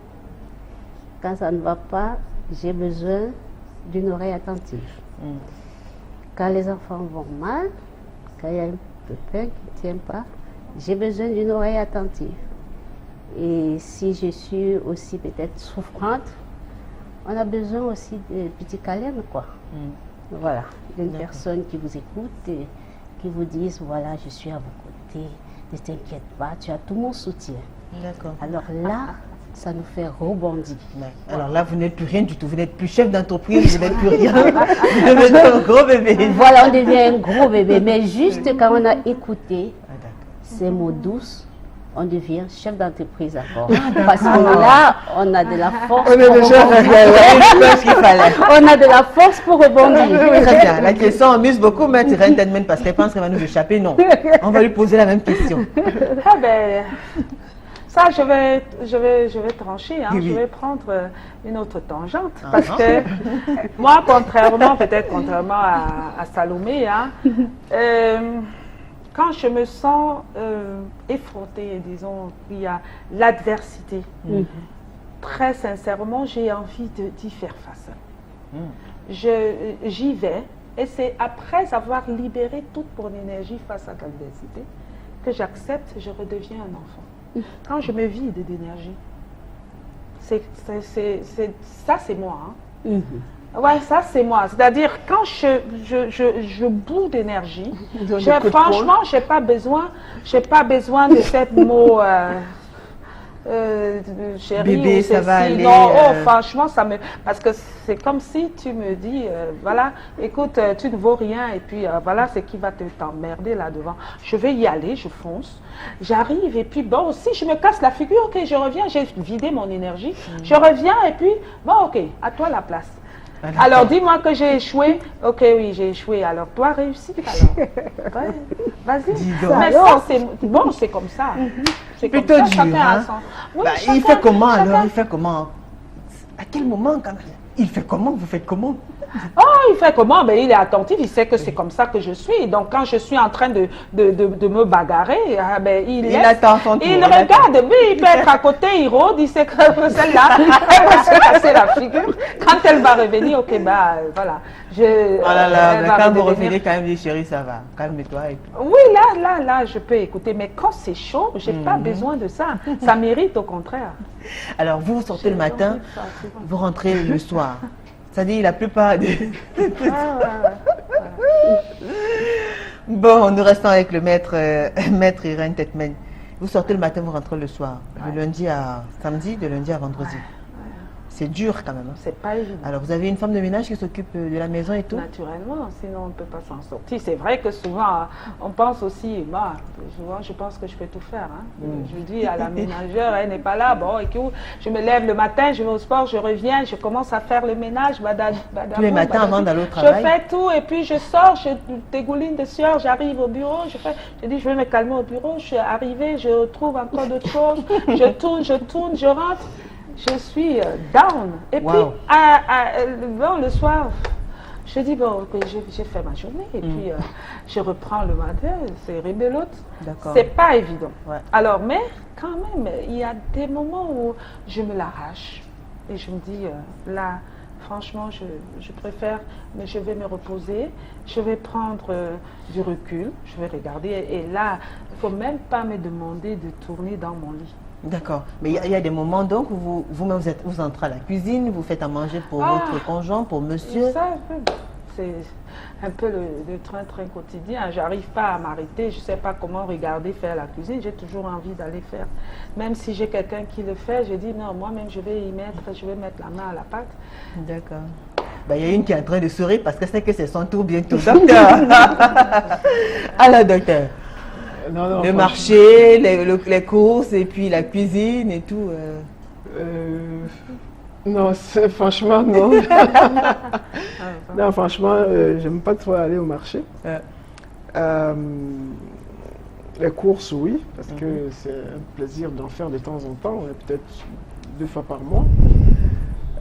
Quand ça ne va pas, j'ai besoin d'une oreille attentive. Mm. Quand les enfants vont mal, quand il y a un pépin qui ne tient pas, j'ai besoin d'une oreille attentive. Et si je suis aussi peut-être souffrante, on a besoin aussi de petits câlins, quoi. Mm. Voilà, d'une D'accord. personne qui vous écoute et qui vous dise, voilà, je suis à vos côtés, ne t'inquiète pas, tu as tout mon soutien. D'accord. Alors là, ça nous fait rebondir. Ouais. Alors là, vous n'êtes plus rien du tout. Vous n'êtes plus chef d'entreprise, vous n'êtes plus rien. Vous devenez un gros bébé. Voilà, on devient un gros bébé, mais juste quand on a écouté Ah, d'accord. ces mots douces, on devient chef d'entreprise encore. Parce que là, on a de la force On est pour déjà rebondir. C'est pas ce qu'il fallait. On a de la force pour rebondir. Très bien. La question amuse beaucoup Maître Irène Tedmen parce qu'elle pense qu'elle va nous échapper. Non. On va lui poser la même question. Ah ben, ça, je vais trancher, hein. Oui, oui. Je vais prendre une autre tangente. Ah, Parce ah. que moi, contrairement à Salomé, hein, quand je me sens effrontée, disons, il y a l'adversité, très sincèrement, j'ai envie d'y faire face. J'y vais, et c'est après avoir libéré toute mon énergie face à l'adversité que j'accepte, je redeviens un enfant. Quand je me vide d'énergie, ça c'est moi. Hein. Ouais, ça c'est moi. C'est-à-dire quand je bout d'énergie, franchement, j'ai pas besoin de cette mot chérie Bébé, ou ça va ceci. aller, Non, oh, franchement, ça me parce que c'est comme si tu me dis voilà, écoute, tu ne vaux rien et puis voilà ce qui va t'emmerder là devant. Je vais y aller, je fonce. J'arrive et puis bon, si je me casse la figure, ok, je reviens, j'ai vidé mon énergie. Je reviens et puis bon, ok, à toi la place. Alors dis-moi que j'ai échoué. Ok, oui, j'ai échoué. Alors toi réussis. Alors, ouais, vas-y. Dis donc. Mais ça c'est bon, c'est comme ça. C'est comme Plutôt ça. dur, Chacun a hein. son. Oui, Bah, il chacun- fait comment alors? chacun- Il fait comment? À quel moment quand même? Il fait comment? Vous faites comment? Oh, il fait comment? Ben, il est attentif, il sait que c'est comme ça que je suis. Donc, quand je suis en train de me bagarrer, ah, ben, il laisse. attend son tour, Il il attend. regarde, oui, il peut être à côté, il rôde, il sait que celle-là, elle va se casser la figure. Quand elle va revenir, ok, bah, voilà. Oh là là, elle mais va quand vous redevenir- revenez quand même, dit chérie, ça va. Calme-toi. Et puis... Oui, là, je peux écouter. Mais quand c'est chaud, j'ai pas besoin de ça. Ça mérite au contraire. Alors, vous sortez le J'ai matin, envie de ça, tu vois. vous rentrez le soir. C'est-à-dire, la plupart des... Bon, nous restons avec le maître Irène Tedmen. Vous sortez le matin, vous rentrez le soir. De lundi à samedi, de lundi à vendredi. C'est dur quand même. Hein. C'est pas évident. Alors, vous avez une femme de ménage qui s'occupe de la maison et tout? Naturellement, sinon on ne peut pas s'en sortir. C'est vrai que souvent, on pense aussi, bah, souvent je pense que je peux tout faire. Hein. Je dis à la ménagère, elle n'est pas là, bon, écoute, je me lève le matin, je vais au sport, je reviens, je commence à faire le ménage. Tous les matins avant d'aller au travail? Je fais tout et puis je sors, je dégouline de sueur, j'arrive au bureau, je dis je vais me calmer au bureau, je suis arrivée, je trouve encore d'autres choses, je tourne, je rentre. Je suis down. Et Wow. puis, bon, le soir, je dis, bon, ok, j'ai fait ma journée. Et puis, je reprends le matin, c'est rebelote. D'accord. C'est pas évident. Ouais. Alors, mais quand même, il y a des moments où je me l'arrache. Et je me dis, là, Franchement, je préfère, mais je vais me reposer, je vais prendre du recul, je vais regarder. Et là, il ne faut même pas me demander de tourner dans mon lit. D'accord. Mais il y a des moments donc où vous-même vous entrez à la cuisine, vous faites à manger pour votre conjoint, pour monsieur. Ça, c'est un peu le train-train quotidien. J'arrive pas à m'arrêter, je ne sais pas comment regarder faire la cuisine. J'ai toujours envie d'aller faire. Même si j'ai quelqu'un qui le fait, je dis non, moi-même je vais mettre la main à la pâte. D'accord. Ben, il y a une qui est en train de sourire parce que c'est que c'est son tour bientôt. Docteur. Alors, docteur. Non, Le marché, les courses et puis la cuisine et tout. Non, franchement, non. Non, franchement, j'aime pas trop aller au marché. Les courses, oui, parce que c'est un plaisir d'en faire de temps en temps, peut-être 2 fois par mois.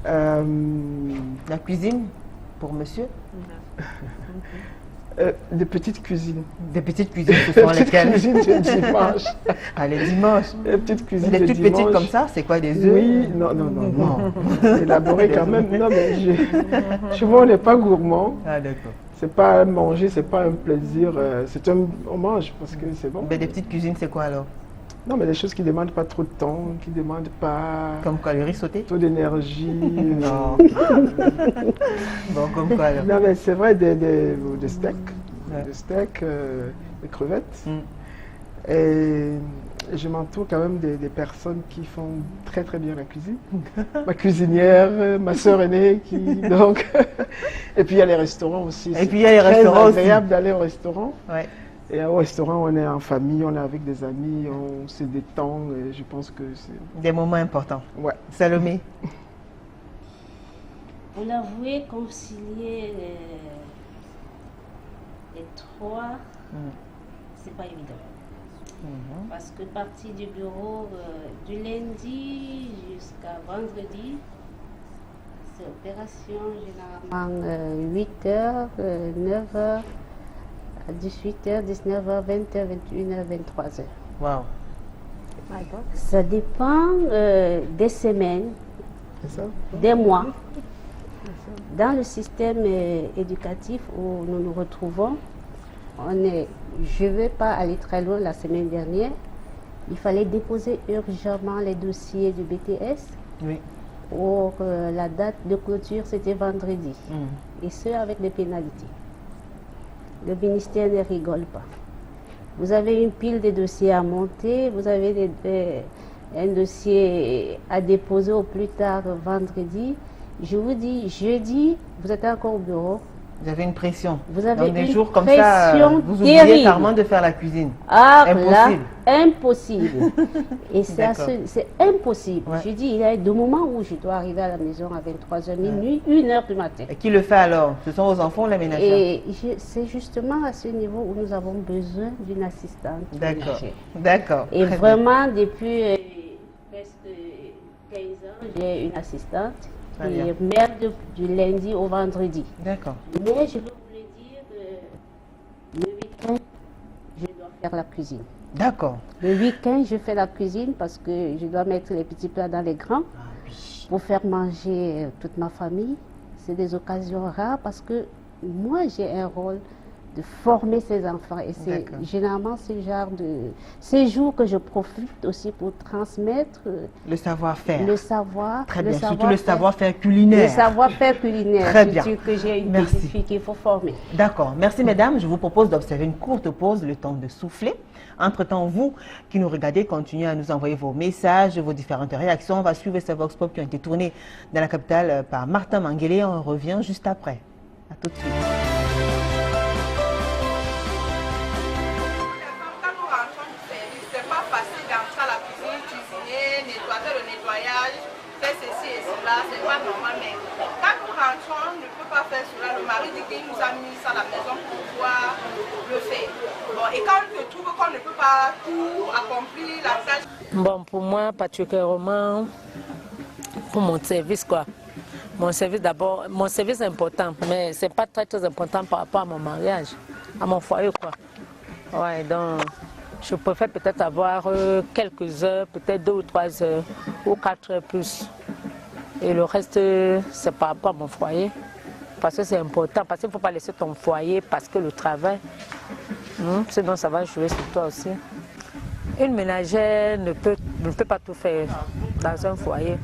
La cuisine pour monsieur? Des petites cuisines. Des petites cuisines, ce sont lesquelles? Des petites cuisines de dimanche. Ah, les dimanches. Des petites cuisines Des de toutes dimanche. petites comme ça, c'est quoi, des œufs? Oui, non. Élaboré quand même. Non, mais souvent on n'est pas gourmand. Ah, d'accord. C'est pas manger, c'est pas un plaisir. On mange parce que c'est bon. Mais des petites cuisines, c'est quoi alors? Non, mais des choses qui ne demandent pas trop de temps, qui ne demandent pas Comme quoi, le riz sauté? trop d'énergie. Non. Bon, comme quoi alors? Non, mais c'est vrai, des steaks, Ouais. des steaks, des crevettes. Mm. Et je m'entoure quand même des personnes qui font très très bien la cuisine. Ma cuisinière, ma sœur aînée, donc. Et puis il y a les restaurants aussi. Et puis il y a les restaurants C'est aussi. agréable d'aller au restaurant. Ouais. Et au restaurant, on est en famille, on est avec des amis, on se détend. Et je pense que c'est. Des moments importants. Ouais. Salomé? Pour l'avouer, concilier les trois, c'est pas évident. Parce que partir du bureau du lundi jusqu'à vendredi, c'est opération généralement 8h, 9h, 18h, 19h, 20h, 21h, 23h. Waouh. Ça dépend des semaines, C'est ça? des mois. Dans le système éducatif où nous nous retrouvons, je ne vais pas aller très loin. La semaine dernière, il fallait déposer urgemment les dossiers du BTS. Oui. Pour la date de clôture, c'était vendredi. Et ce, avec des pénalités. Le ministère ne rigole pas. Vous avez une pile de dossiers à monter, vous avez un dossier à déposer au plus tard vendredi. Je vous dis, jeudi, vous êtes encore au bureau. Vous avez une pression. Vous avez donc, des une jours comme ça, pression vous oubliez terrible. carrément de faire la cuisine. Ah Impossible. là, impossible. Et D'accord. c'est impossible. Ouais. Je dis, il y a des moments où je dois arriver à la maison à 23h minuit, 1h du matin. Et qui le fait alors? Ce sont vos enfants ou les ménagères? Et c'est justement à ce niveau où nous avons besoin d'une assistante. D'accord. ménagère. D'accord. Et Très vraiment, depuis presque 15 ans, j'ai une assistante Très qui bien. est mère du lundi au vendredi. bien. D'accord. Mais je veux vous le dire, le week-end, je dois faire la cuisine. D'accord. Le week-end, je fais la cuisine parce que je dois mettre les petits plats dans les grands pour faire manger toute ma famille. C'est des occasions rares parce que moi, j'ai un rôle de former ces enfants. Et c'est D'accord. généralement ce genre de séjour que je profite aussi pour transmettre Le savoir-faire. le savoir. Très bien. Surtout le savoir-faire culinaire. Le savoir-faire culinaire. Très bien. Surtout que j'ai une Merci. petite fille qu'il faut former. D'accord. Merci mesdames. Je vous propose d'observer une courte pause, le temps de souffler. Entre-temps, vous qui nous regardez, continuez à nous envoyer vos messages, vos différentes réactions. On va suivre ces Vox Pop qui ont été tournés dans la capitale par Martin Manguélé. On revient juste après. À tout de suite. Quand nous rentrons du service, c'est pas facile d'entrer à la cuisine, cuisiner, nettoyer le nettoyage, faire ceci et cela, c'est pas normal. Mais quand nous rentrons, on ne peut pas faire cela. Le mari dit qu'il nous a mis ça à la maison pour pouvoir le faire. Bon, et quand on se trouve qu'on ne peut pas tout accomplir la tâche. Bon, pour moi, particulièrement pour mon service, quoi. Mon service d'abord, mon service est important, mais c'est pas très important par rapport à mon mariage, à mon foyer, quoi. Ouais, donc je préfère peut-être avoir quelques heures, peut-être 2 ou 3 heures ou 4 heures plus. Et le reste, c'est par rapport à mon foyer. Parce que c'est important, parce qu'il ne faut pas laisser ton foyer parce que le travail, sinon ça va jouer sur toi aussi. Une ménagère ne peut pas tout faire dans un foyer.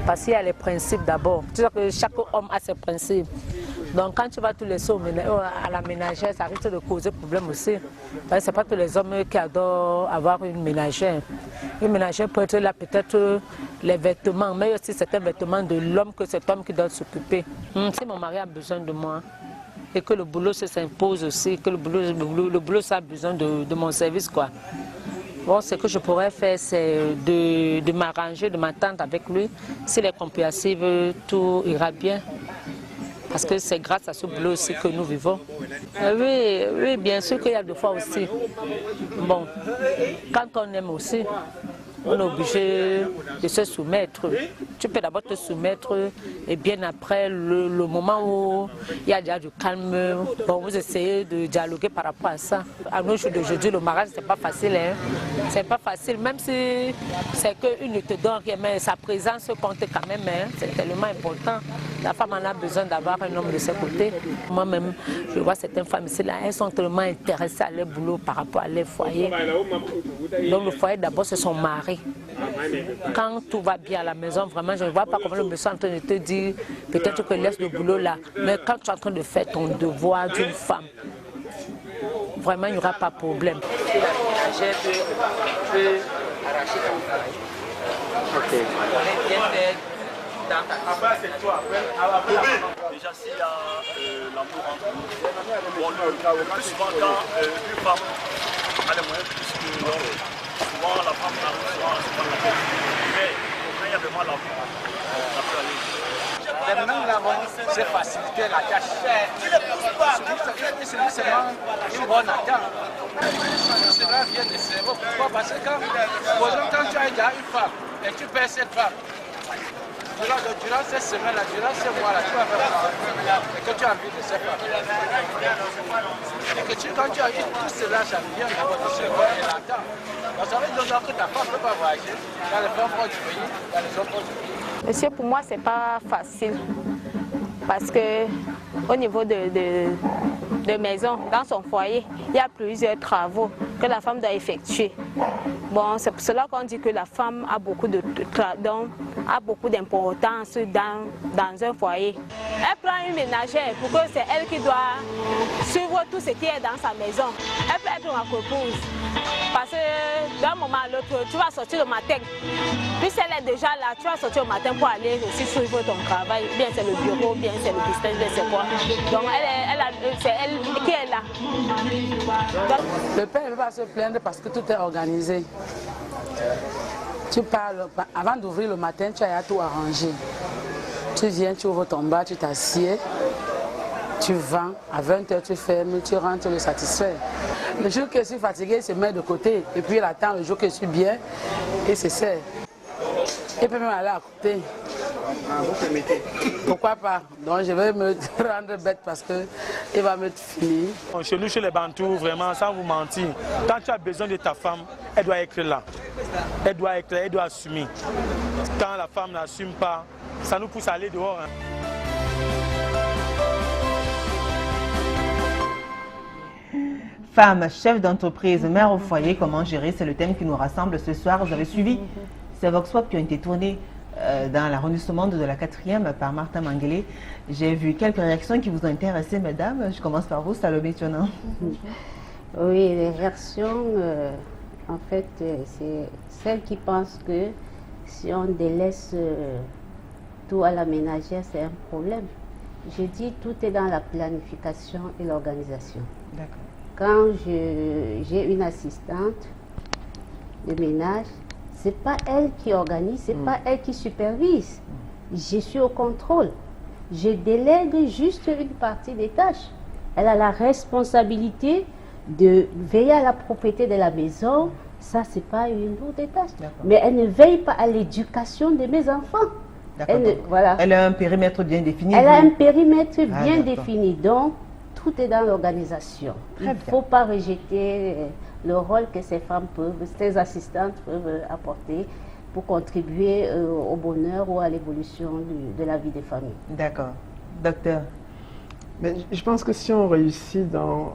Parce qu'il y a les principes d'abord. Tu sais que chaque homme a ses principes. Donc quand tu vas tout laisser à la ménagère, ça risque de causer problème aussi. Parce que ce n'est pas tous les hommes qui adorent avoir une ménagère. Une ménagère peut être là peut-être les vêtements, mais aussi certains vêtements de l'homme que cet homme qui doit s'occuper. Si mon mari a besoin de moi et que le boulot s'impose aussi, que le boulot ça a besoin de mon service, quoi. Bon, ce que je pourrais faire, c'est de m'arranger, de m'attendre avec lui. S'il est compréhensif, tout ira bien. Parce que c'est grâce à ce boulot aussi que nous vivons. Oui, bien sûr qu'il y a des fois aussi. Bon, quand on aime aussi, on est obligé de se soumettre. Tu peux d'abord te soumettre et bien après, le moment où il y a déjà du calme, bon, vous essayez de dialoguer par rapport à ça. À nos jours d'aujourd'hui, le mariage, c'est pas facile. Hein? C'est pas facile, même si c'est qu'une ne te donne rien, mais sa présence compte quand même. Hein? C'est tellement important. La femme en a besoin d'avoir un homme de ses côtés. Moi-même, je vois certaines femmes ici, là, elles sont tellement intéressées à leur boulot par rapport à leur foyer. Donc le foyer, d'abord, c'est son mari. Quand tout va bien à la maison, vraiment, je ne vois pas comment le monsieur est en train de te dire peut-être que laisse le boulot là. Mais quand tu es en train de faire ton devoir d'une femme, vraiment, il n'y aura pas de problème. La ménagère peut arracher ton travail. Ok. Déjà, s'il y a l'amour entre nous, bon, le plus souvent, quand une femme a les moyens plus que l'homme, souvent la femme arrive souvent la tête. Mais quand il y a vraiment l'amour, ça peut aller. Maintenant, c'est faciliter la tâche. C'est seulement une bonne attaque. Cela vient de cerveau. Pourquoi? Parce que quand tu as déjà une femme et tu perds cette femme, durant ces semaines-là, durant ces mois-là, tu vas faire et que tu as envie de cette femme. Et que quand tu as eu tout cela, ça vient d'abord de cerveau et la table. Donc ça veut dire que ta femme ne peut pas voyager dans les femmes proches du pays, dans les hommes proches du pays. Monsieur, pour moi, ce n'est pas facile. Parce que au niveau de maison, dans son foyer, il y a plusieurs travaux que la femme doit effectuer. Bon, c'est pour cela qu'on dit que la femme a beaucoup d'importance dans un foyer. Elle prend une ménagère pour que c'est elle qui doit suivre tout ce qui est dans sa maison. Elle peut être ma épouse. Parce que d'un moment à l'autre, tu vas sortir le matin. Puis elle est déjà là, tu vas sortir au matin pour aller aussi suivre ton travail. Bien c'est le bureau, bien c'est le business, bien c'est quoi. Donc c'est elle qui est là. Donc, le père ne peut pas se plaindre parce que tout est organisé. Tu parles, avant d'ouvrir le matin, tu as tout arrangé. Tu viens, tu ouvres ton bar, tu t'assieds, tu vends, à 20h tu fermes, tu rentres le satisfait. Le jour que je suis fatigué, il se met de côté. Et puis il attend le jour que je suis bien et c'est ça. Il peut même aller à côté. Vous permettez? Pourquoi pas? Donc je vais me rendre bête parce qu'il va me finir. Chez nous, chez les Bantous, vraiment, sans vous mentir, quand tu as besoin de ta femme, elle doit être là. Elle doit être là, elle doit assumer. Quand la femme n'assume pas, ça nous pousse à aller dehors. Hein. Femme, chef d'entreprise, mère au foyer, comment gérer? C'est le thème qui nous rassemble ce soir. Vous avez suivi ces Vox Pop qui ont été tournés dans l'arrondissement de la 4e par Martha Manguele. J'ai vu quelques réactions qui vous ont intéressé, mesdames. Je commence par vous, Salomé Tionan. Oui, les réactions, en fait, c'est celles qui pensent que si on délaisse tout à la ménagère, c'est un problème. Je dis tout est dans la planification et l'organisation. D'accord. Quand j'ai une assistante de ménage, c'est pas elle qui organise, c'est pas elle qui supervise. Je suis au contrôle. Je délègue juste une partie des tâches. Elle a la responsabilité de veiller à la propriété de la maison. Ça, c'est pas une lourde tâche. Mais elle ne veille pas à l'éducation de mes enfants. Voilà. Elle a un périmètre bien défini. Elle a un périmètre bien défini. Donc, tout est dans l'organisation. Il ne faut pas rejeter le rôle que ces femmes peuvent, ces assistantes peuvent apporter pour contribuer au bonheur ou à l'évolution de la vie des familles. D'accord. Docteur? Mais je pense que si on réussit dans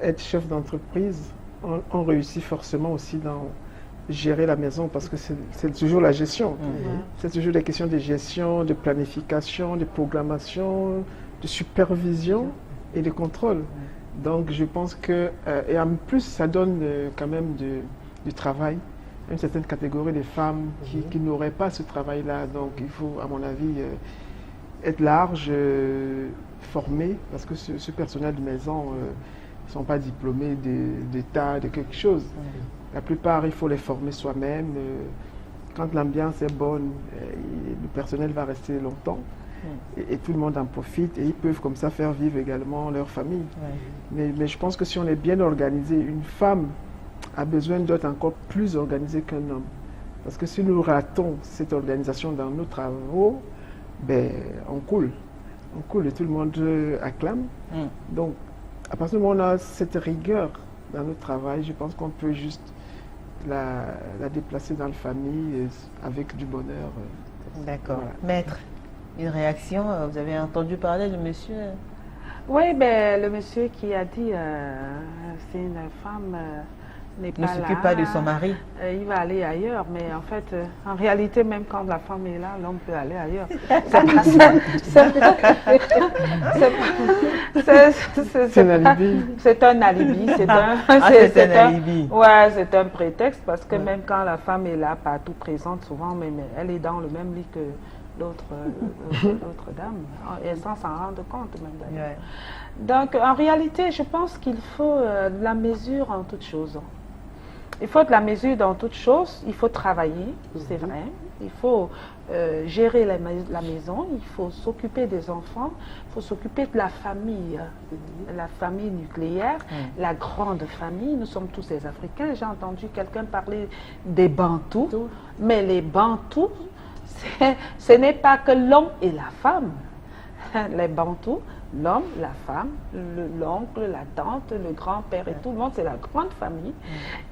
être chef d'entreprise, on réussit forcément aussi dans gérer la maison, parce que c'est toujours la gestion. C'est toujours des questions de gestion, de planification, de programmation, de supervision et de contrôle. Donc je pense que, et en plus ça donne quand même du travail à une certaine catégorie de femmes qui n'auraient pas ce travail-là. Donc il faut, à mon avis, être large, formé, parce que ce personnel de maison ne sont pas diplômés d'État, de quelque chose. La plupart, il faut les former soi-même. Quand l'ambiance est bonne, le personnel va rester longtemps. Et tout le monde en profite. Et ils peuvent comme ça faire vivre également leur famille. Mais je pense que si on est bien organisé, une femme a besoin d'être encore plus organisée qu'un homme. Parce que si nous ratons cette organisation dans nos travaux, ben, on coule. On coule et tout le monde acclame. Donc, à partir du moment où on a cette rigueur dans notre travail, je pense qu'on peut juste la déplacer dans la famille avec du bonheur. D'accord. Voilà. Maître, une réaction? Vous avez entendu parler de monsieur? Oui, ben, le monsieur qui a dit c'est une femme n'est pas là. Ne s'occupe pas de son mari. Il va aller ailleurs, mais en fait, en réalité, même quand la femme est là, l'homme peut aller ailleurs. C'est un alibi. C'est un alibi. C'est un alibi. Ouais, c'est un prétexte, parce que même quand la femme est là, partout présente, souvent, mais elle est dans le même lit que l'autre dame, et sans s'en rendre compte même d'ailleurs. Donc, en réalité, je pense qu'il faut de la mesure en toutes choses. Il faut de la mesure dans toutes choses, il faut travailler, c'est vrai, il faut gérer la maison, il faut s'occuper des enfants, il faut s'occuper de la famille nucléaire, la grande famille. Nous sommes tous des Africains. J'ai entendu quelqu'un parler des Bantous, mais les Bantous, ce n'est pas que l'homme et la femme. Les Bantous, l'homme, la femme, l'oncle, la tante, le grand-père et tout le monde, c'est la grande famille.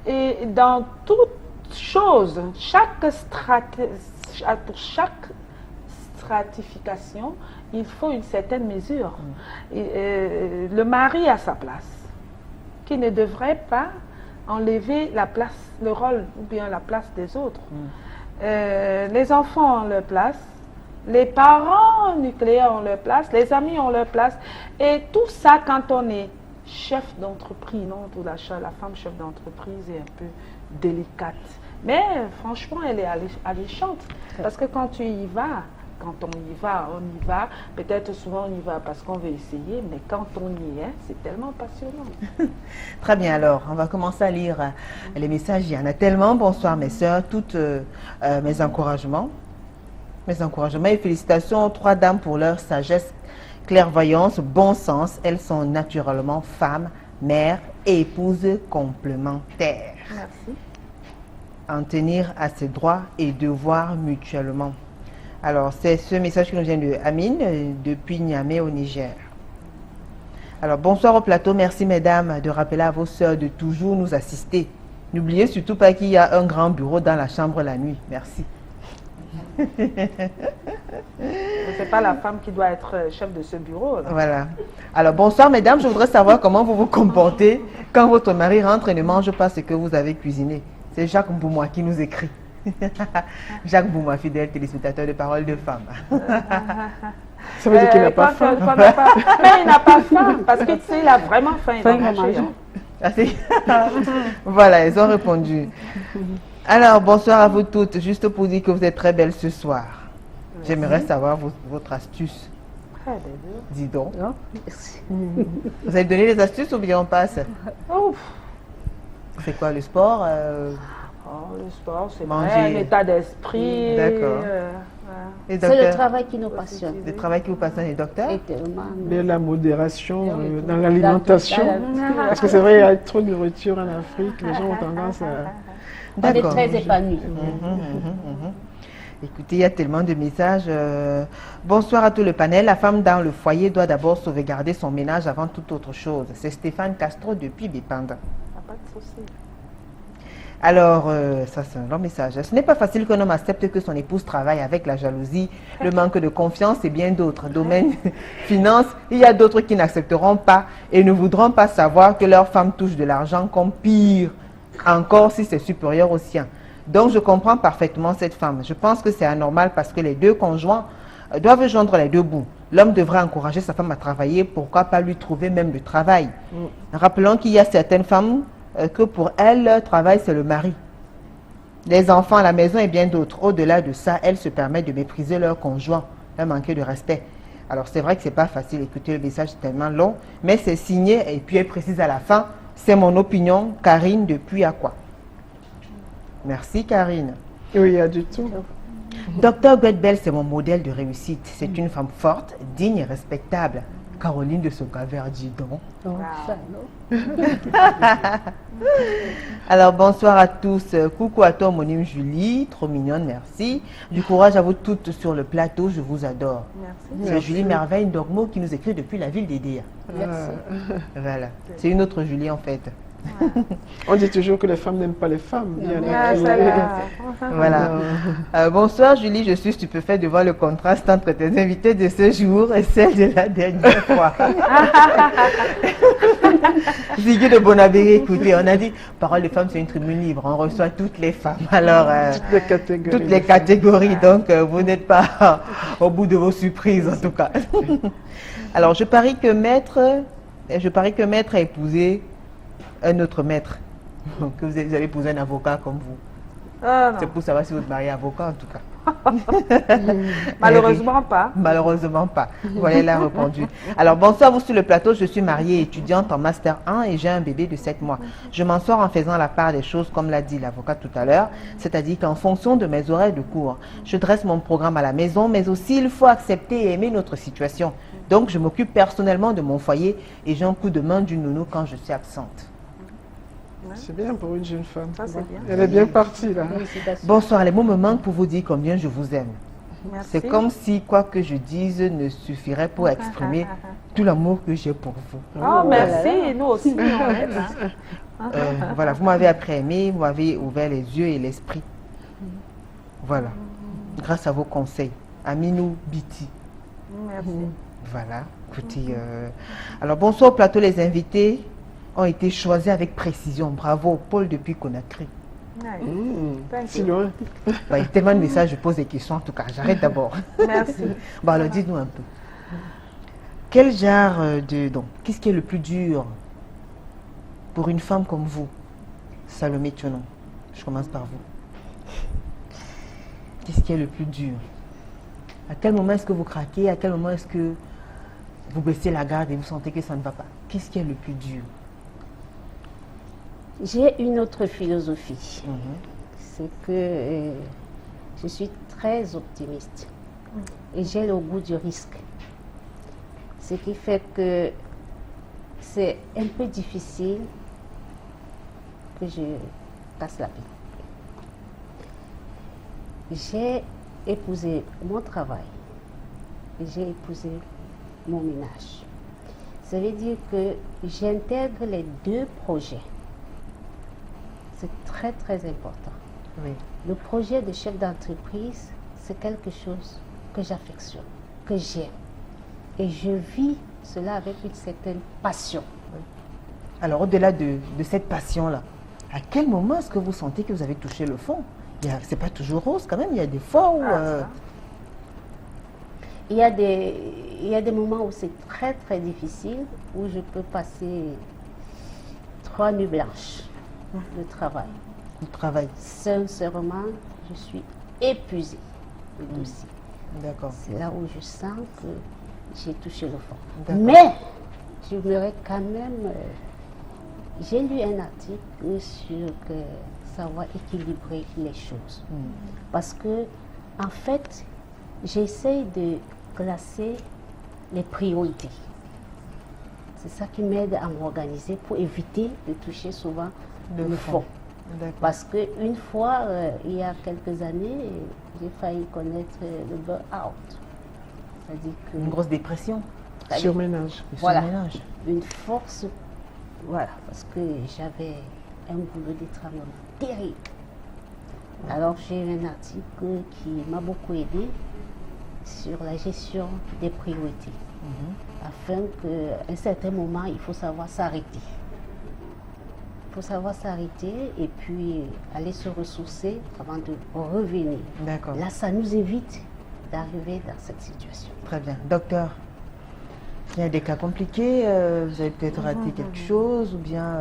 Et dans toute chose, pour chaque stratification, il faut une certaine mesure. Le mari a sa place, qui ne devrait pas enlever la place, le rôle ou bien la place des autres. Les enfants ont leur place. Les parents nucléaires ont leur place, les amis ont leur place. Et tout ça, quand on est chef d'entreprise, non, la femme chef d'entreprise est un peu délicate. Mais franchement, elle est alléchante. Parce que quand tu y vas, quand on y va. Peut-être souvent on y va parce qu'on veut essayer, mais quand on y est, c'est tellement passionnant. Très bien, alors, on va commencer à lire les messages. Il y en a tellement. Bonsoir mes sœurs, toutes mes encouragements. Mes encouragements et félicitations aux trois dames pour leur sagesse, clairvoyance, bon sens. Elles sont naturellement femmes, mères et épouses complémentaires. Merci. En tenir à ses droits et devoirs mutuellement. Alors, c'est ce message qui nous vient de Amine, depuis Niamey au Niger. Alors, bonsoir au plateau. Merci mesdames de rappeler à vos sœurs de toujours nous assister. N'oubliez surtout pas qu'il y a un grand bureau dans la chambre la nuit. Merci. C'est pas la femme qui doit être chef de ce bureau. Là. Voilà. Alors, bonsoir mesdames, je voudrais savoir comment vous vous comportez quand votre mari rentre et ne mange pas ce que vous avez cuisiné. C'est Jacques Mboumois qui nous écrit. Jacques Mboumois, fidèle téléspectateur de Paroles de Femmes. Ça veut dire qu'il n'a pas faim. Mais il n'a pas faim, parce que tu sais, il a vraiment faim. Il va manger. Voilà, ils ont répondu. Alors, bonsoir à vous toutes. Juste pour dire que vous êtes très belles ce soir. J'aimerais savoir votre astuce. Dis donc. Vous avez donné les astuces ou bien on passe? C'est quoi le sport? Le sport, c'est un état d'esprit. D'accord. C'est le travail qui nous passionne. Le travail qui vous passionne, les docteurs? Mais la modération dans l'alimentation. Parce que c'est vrai, il y a trop de nourriture en Afrique. Les gens ont tendance à... On est très épanouis. Écoutez, il y a tellement de messages. Bonsoir à tout le panel. La femme dans le foyer doit d'abord sauvegarder son ménage avant toute autre chose. C'est Stéphane Castro depuis Bipanda. Pas de souci. Alors, ça c'est un long message. Ce n'est pas facile qu'un homme accepte que son épouse travaille avec la jalousie, le manque de confiance et bien d'autres domaines. Finance, il y a d'autres qui n'accepteront pas et ne voudront pas savoir que leur femme touche de l'argent comme pire, encore si c'est supérieur au sien. Donc, je comprends parfaitement cette femme. Je pense que c'est anormal parce que les deux conjoints doivent joindre les deux bouts. L'homme devrait encourager sa femme à travailler, pourquoi pas lui trouver même du travail. Rappelons qu'il y a certaines femmes que pour elles, leur travail, c'est le mari. Les enfants à la maison et bien d'autres. Au-delà de ça, elles se permettent de mépriser leur conjoint, leur manquer de respect. Alors, c'est vrai que c'est pas facile d'écouter le message tellement long, mais c'est signé et puis elle précise à la fin, c'est mon opinion, Karine depuis à quoi. Merci, Karine. Oui, il y a du tout. Docteur Godbell, c'est mon modèle de réussite. C'est une femme forte, digne et respectable. Caroline de Socaverdi, donc. Alors, bonsoir à tous. Coucou à toi, homonyme Julie. Trop mignonne, merci. Du courage à vous toutes sur le plateau. Je vous adore. Merci. C'est Julie Merveille Ndogmo qui nous écrit depuis la ville d'Edea. Merci. Voilà. C'est une autre Julie, en fait. On dit toujours que les femmes n'aiment pas les femmes. Il y en a qui... Voilà. Bonsoir Julie, je suis stupéfaite de voir le contraste entre tes invités de ce jour et celle de la dernière fois. Ziggy de Bonabéry, écoutez, on a dit parole de femme, c'est une tribune libre, on reçoit toutes les femmes. Alors, toutes les catégories, donc vous n'êtes pas au bout de vos surprises en tout cas. Alors, je parie que maître a épousé un autre maître, que vous avez épousé un avocat comme vous. C'est pour savoir si vous êtes marié avocat en tout cas. Malheureusement pas. Malheureusement pas. Voilà, elle a répondu. Alors, bonsoir, vous sur le plateau. Je suis mariée, étudiante en Master 1 et j'ai un bébé de 7 mois. Je m'en sors en faisant la part des choses, comme l'a dit l'avocat tout à l'heure, c'est-à-dire qu'en fonction de mes horaires de cours, je dresse mon programme à la maison, mais aussi il faut accepter et aimer notre situation. Donc, je m'occupe personnellement de mon foyer et j'ai un coup de main du nounou quand je suis absente. C'est bien pour une jeune femme. Ça, c'est bien. Elle est bien partie là. Bonsoir, les mots me manquent pour vous dire combien je vous aime. Merci. C'est comme si quoi que je dise ne suffirait pour exprimer tout l'amour que j'ai pour vous. Oh, merci, nous aussi. On aime, hein. Voilà, vous m'avez appris à aimer, vous m'avez ouvert les yeux et l'esprit. Voilà, grâce à vos conseils. Aminou Biti. Merci. Voilà, écoutez. Alors, bonsoir au plateau, les invités ont été choisis avec précision. Bravo, Paul depuis Conakry. Si loin. Il y a tellement de messages, je pose des questions en tout cas. J'arrête d'abord. Merci. Bon, alors dites-nous un peu. Quel genre qu'est-ce qui est le plus dur pour une femme comme vous, Salomé Thionon? Je commence par vous. Qu'est-ce qui est le plus dur? À quel moment est-ce que vous craquez? À quel moment est-ce que vous baissez la garde et vous sentez que ça ne va pas? Qu'est-ce qui est le plus dur? J'ai une autre philosophie. C'est que je suis très optimiste. Et j'ai le goût du risque. Ce qui fait que c'est un peu difficile que je casse la vie. J'ai épousé mon travail et j'ai épousé mon ménage. Ça veut dire que j'intègre les deux projets. C'est très très important. Oui. Le projet de chef d'entreprise, c'est quelque chose que j'affectionne, que j'aime. Et je vis cela avec une certaine passion. Oui. Alors, au-delà de cette passion-là, à quel moment est-ce que vous sentez que vous avez touché le fond? C'est pas toujours rose quand même, il y a des fois où... Il y a des moments où c'est très très difficile, où je peux passer 3 nuits blanches de travail. Le travail. Sincèrement, je suis épuisée de dossier. D'accord. C'est là où je sens que j'ai touché le fond. Mais, j'aimerais quand même... j'ai lu un article sur que savoir équilibrer les choses. Parce que, en fait, j'essaie de classer les priorités. C'est ça qui m'aide à m'organiser pour éviter de toucher souvent le fond. Parce qu'une fois, il y a quelques années, j'ai failli connaître le burn-out. C'est-à-dire que... Une grosse dépression. Surménage. Voilà. Une force, voilà, parce que j'avais un boulot d'étranglement terrible. Alors j'ai eu un article qui m'a beaucoup aidé sur la gestion des priorités, afin qu'à un certain moment, il faut savoir s'arrêter. Il faut savoir s'arrêter et puis aller se ressourcer avant de revenir. D'accord. Là, ça nous évite d'arriver dans cette situation. Très bien. Docteur, il y a des cas compliqués, vous avez peut-être raté quelque chose ou bien...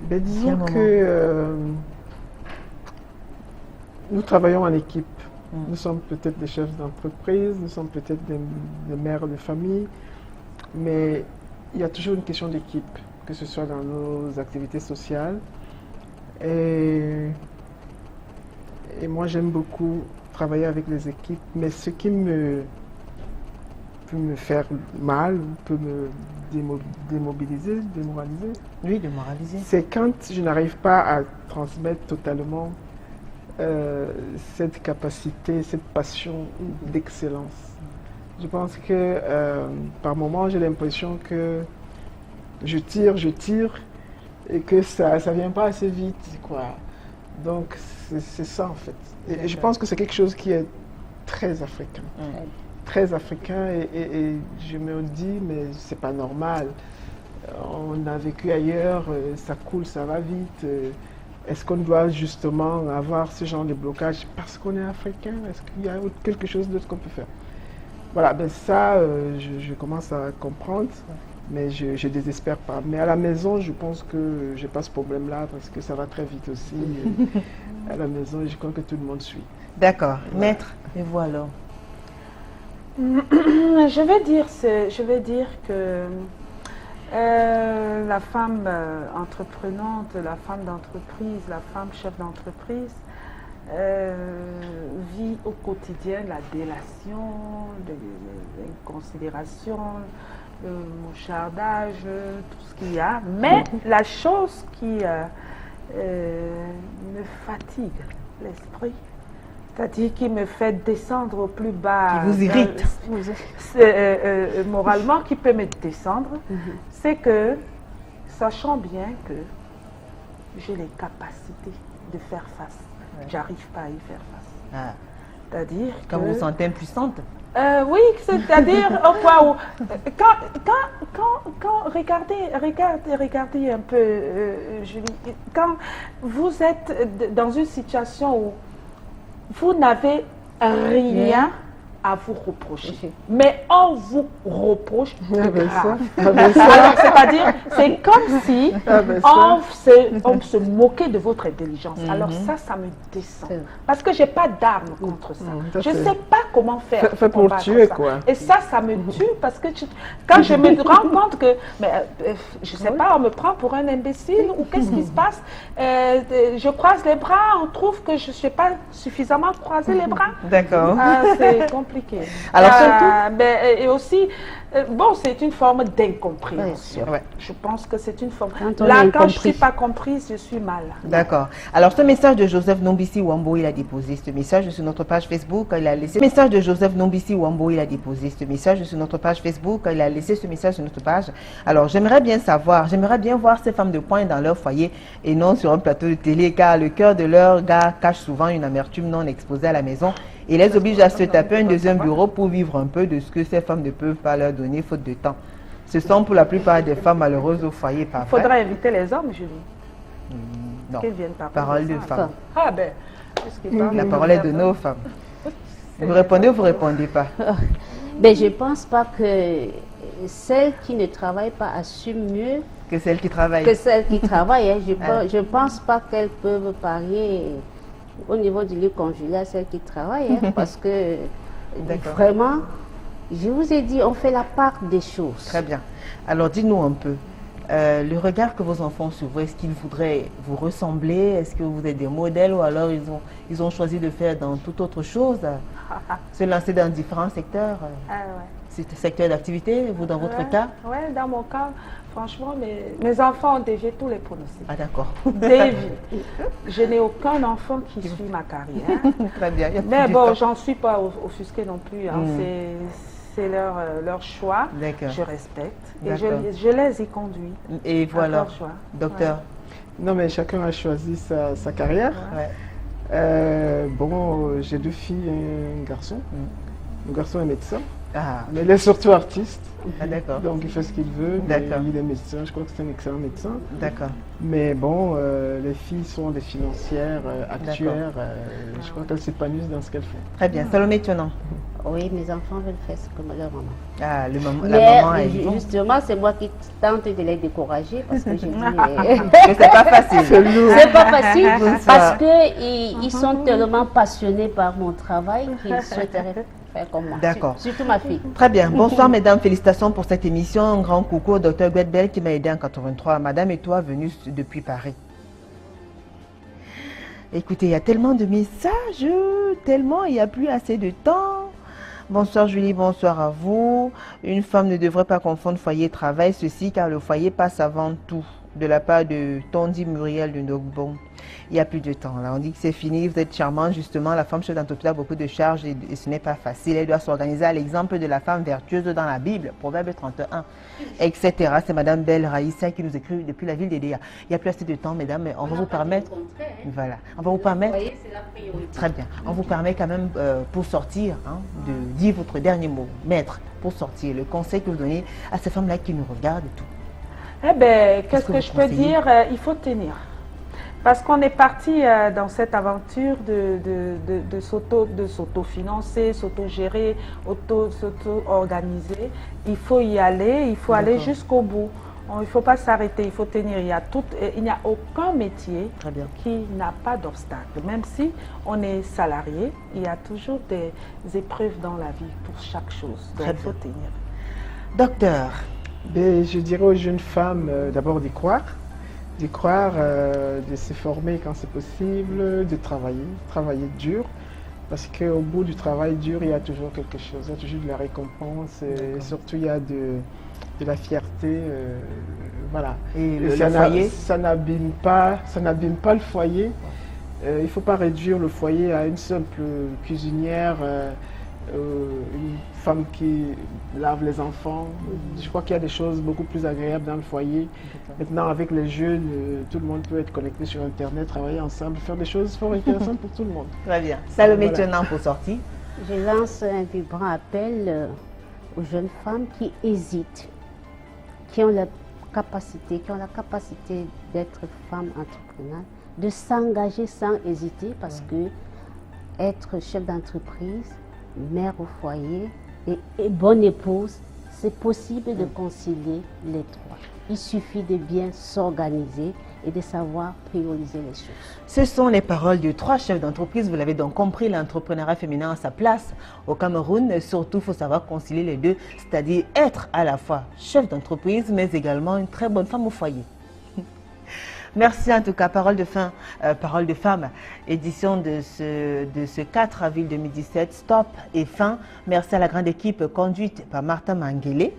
Ben, disons que nous travaillons en équipe. Nous sommes peut-être des chefs d'entreprise, nous sommes peut-être des mères de famille, mais il y a toujours une question d'équipe, que ce soit dans nos activités sociales. Et moi, j'aime beaucoup travailler avec les équipes, mais ce qui peut me faire mal, peut me démoraliser. Oui, démoraliser. C'est quand je n'arrive pas à transmettre totalement cette capacité, cette passion d'excellence. Je pense que par moments, j'ai l'impression que je tire et que ça ne vient pas assez vite, quoi. Donc, c'est ça, en fait. Et je pense que c'est quelque chose qui est très africain. Très africain et je me dis, mais c'est pas normal. On a vécu ailleurs, ça coule, ça va vite. Est-ce qu'on doit justement avoir ce genre de blocage parce qu'on est africain? Est-ce qu'il y a quelque chose d'autre qu'on peut faire? Voilà, ben ça, je commence à comprendre, mais je désespère pas. Mais à la maison, je pense que je n'ai pas ce problème-là parce que ça va très vite aussi. À la maison, je crois que tout le monde suit. D'accord. Maître, et vous alors? Je vais dire que la femme entreprenante, la femme d'entreprise, la femme chef d'entreprise vit au quotidien la délation, l'inconsidération, le mouchardage, tout ce qu'il y a. Mais la chose qui me fatigue l'esprit, c'est-à-dire qui me fait descendre au plus bas, qui vous irrite, moralement, qui peut me descendre, c'est que, sachant bien que j'ai les capacités de faire face, j'arrive pas à y faire face. C'est-à-dire quand vous vous sentez impuissante? Oui, c'est-à-dire au point où, quand regardez un peu, Julie, quand vous êtes dans une situation où vous n'avez rien à vous reprocher, mais on vous reproche grave. Alors, c'est-à-dire, c'est comme si on se moquait de votre intelligence. Alors ça me descend. Parce que je n'ai pas d'arme contre ça. Je ne sais pas comment faire pour tuer, quoi. Et ça me tue parce que quand je me rends compte que, je ne sais pas, on me prend pour un imbécile ou qu'est-ce qui se passe, je croise les bras, on trouve que je ne sais pas suffisamment croiser les bras. D'accord. C'est compliqué. Alors surtout, et aussi, bon, c'est une forme d'incompréhension. Ouais. Je pense que c'est une forme. Quand Quand je ne suis pas comprise, je suis mal. D'accord. Alors ce message de Joseph Nombisi Wambo, il a déposé ce message sur notre page Facebook. Il a laissé ce message de Joseph Nombisi Wambo, il a déposé ce message sur notre page Facebook. Il a laissé ce message sur notre page. Alors j'aimerais bien savoir, j'aimerais bien voir ces femmes de poing dans leur foyer et non sur un plateau de télé, car le cœur de leur gars cache souvent une amertume non exposée à la maison et les oblige à se taper un deuxième bureau pour vivre un peu de ce que ces femmes ne peuvent pas leur donner faute de temps. Ce sont pour la plupart des femmes malheureuses au foyer, pas vrai? Il faudrait inviter les hommes, Julie. Non. Qu'ils viennent Parole de femmes. Ah ben, la parole est de nos femmes. Vous répondez ou vous ne répondez pas? Ben, je ne pense pas que celles qui ne travaillent pas assument mieux que celles qui travaillent. Que celles qui travaillent. Je ne pense pas qu'elles peuvent parier au niveau du lieu conjugal à celles qui travaillent, parce que vraiment, je vous ai dit, on fait la part des choses. Très bien. Alors, dites-nous un peu, le regard que vos enfants sur vous, est-ce qu'ils voudraient vous ressembler? Est-ce que vous êtes des modèles ou alors ils ont choisi de faire dans toute autre chose? Se lancer dans différents secteurs? Secteur d'activité, vous dans votre cas? Oui, dans mon cas, franchement, mes enfants ont dévié tous les pronostics. Ah d'accord. Dévié. Je n'ai aucun enfant qui suit ma carrière. Très bien. Mais bon, j'en suis pas offusquée non plus. Hein. C'est leur choix. Je respecte. Et je les y conduis. Et voilà, docteur. Non, mais chacun a choisi sa carrière. Bon, j'ai 2 filles et un garçon. Le garçon est médecin, mais il est surtout artiste. D'accord. Donc il fait ce qu'il veut. Il est médecin, je crois que c'est un excellent médecin. D'accord. Mais bon, les filles sont des financières, actuaires. Je crois qu'elles s'épanouissent dans ce qu'elles font. Très bien. Salomé Tionan. Oui, mes enfants veulent faire ce que leur maman. Ah, la maman est vivante. Justement, c'est moi qui tente de les décourager parce que je dis que c'est pas facile. C'est pas facile parce qu'ils sont tellement passionnés par mon travail qu'ils souhaiteraient faire comme moi. D'accord. Surtout ma fille. Très bien. Bonsoir mesdames, félicitations pour cette émission. Un grand coucou au Dr Guedbel qui m'a aidé en 83. Madame et toi venue depuis Paris. Écoutez, il y a tellement de messages, tellement, il n'y a plus assez de temps. Bonsoir Julie, bonsoir à vous. Une femme ne devrait pas confondre foyer et travail, ceci car le foyer passe avant tout. De la part de Tondi Muriel de Nogbon. Il n'y a plus de temps. Là. On dit que c'est fini, vous êtes charmante. Justement, la femme chef d'entreprise a beaucoup de charges et ce n'est pas facile. Elle doit s'organiser à l'exemple de la femme vertueuse dans la Bible, Proverbe 31, etc. C'est Madame Belle Raïssa qui nous écrit depuis la ville d'Edea. Il n'y a plus assez de temps, mesdames, mais on va vous permettre. Voilà. On va vous permettre. Très bien. On vous permet quand même, pour sortir, de dire votre dernier mot, maître, pour sortir, le conseil que vous donnez à ces femmes-là qui nous regardent et tout. Eh bien, qu'est-ce que je peux dire? Il faut tenir. Parce qu'on est parti dans cette aventure de s'auto-financer, s'auto-gérer, s'auto-organiser. Il faut y aller, il faut aller jusqu'au bout. Il ne faut pas s'arrêter, il faut tenir. Il n'y a aucun métier qui n'a pas d'obstacle. Même si on est salarié, il y a toujours des épreuves dans la vie pour chaque chose. Donc il faut tenir. Docteur. Ben, je dirais aux jeunes femmes d'abord d'y croire, de se former quand c'est possible, de travailler dur, parce qu'au bout du travail dur, il y a toujours quelque chose, il y a toujours de la récompense, et surtout il y a de la fierté, voilà. Et le foyer, ça n'abîme pas le foyer. Il ne faut pas réduire le foyer à une simple cuisinière, une femme qui lave les enfants. Je crois qu'il y a des choses beaucoup plus agréables dans le foyer. Maintenant, avec les jeunes, tout le monde peut être connecté sur Internet, travailler ensemble, faire des choses fort intéressantes pour tout le monde. Très bien. Salomé Tionan pour sortir. Je lance un vibrant appel aux jeunes femmes qui hésitent, qui ont la capacité d'être femmes entrepreneurs, de s'engager sans hésiter parce que être chef d'entreprise, mère au foyer et bonne épouse, c'est possible de concilier les trois. Il suffit de bien s'organiser et de savoir prioriser les choses. Ce sont les paroles de 3 chefs d'entreprise. Vous l'avez donc compris, l'entrepreneuriat féminin a sa place au Cameroun. Surtout, il faut savoir concilier les deux, c'est-à-dire être à la fois chef d'entreprise, mais également une très bonne femme au foyer. Merci en tout cas, Parole de fin, Parole de femme, édition de ce 4 avril 2017, Stop et fin. Merci à la grande équipe conduite par Martha Mangele,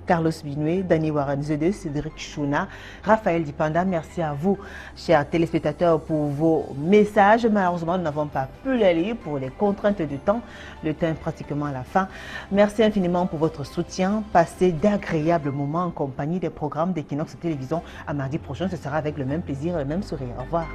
Carlos Binoué, Dani Waranzede, Cédric Chouna, Raphaël Dipanda. Merci à vous, chers téléspectateurs, pour vos messages. Malheureusement, nous n'avons pas pu les lire pour les contraintes du temps. Le temps est pratiquement à la fin. Merci infiniment pour votre soutien. Passez d'agréables moments en compagnie des programmes d'Equinox Télévision. À mardi prochain, ce sera avec le même plaisir et le même sourire. Au revoir.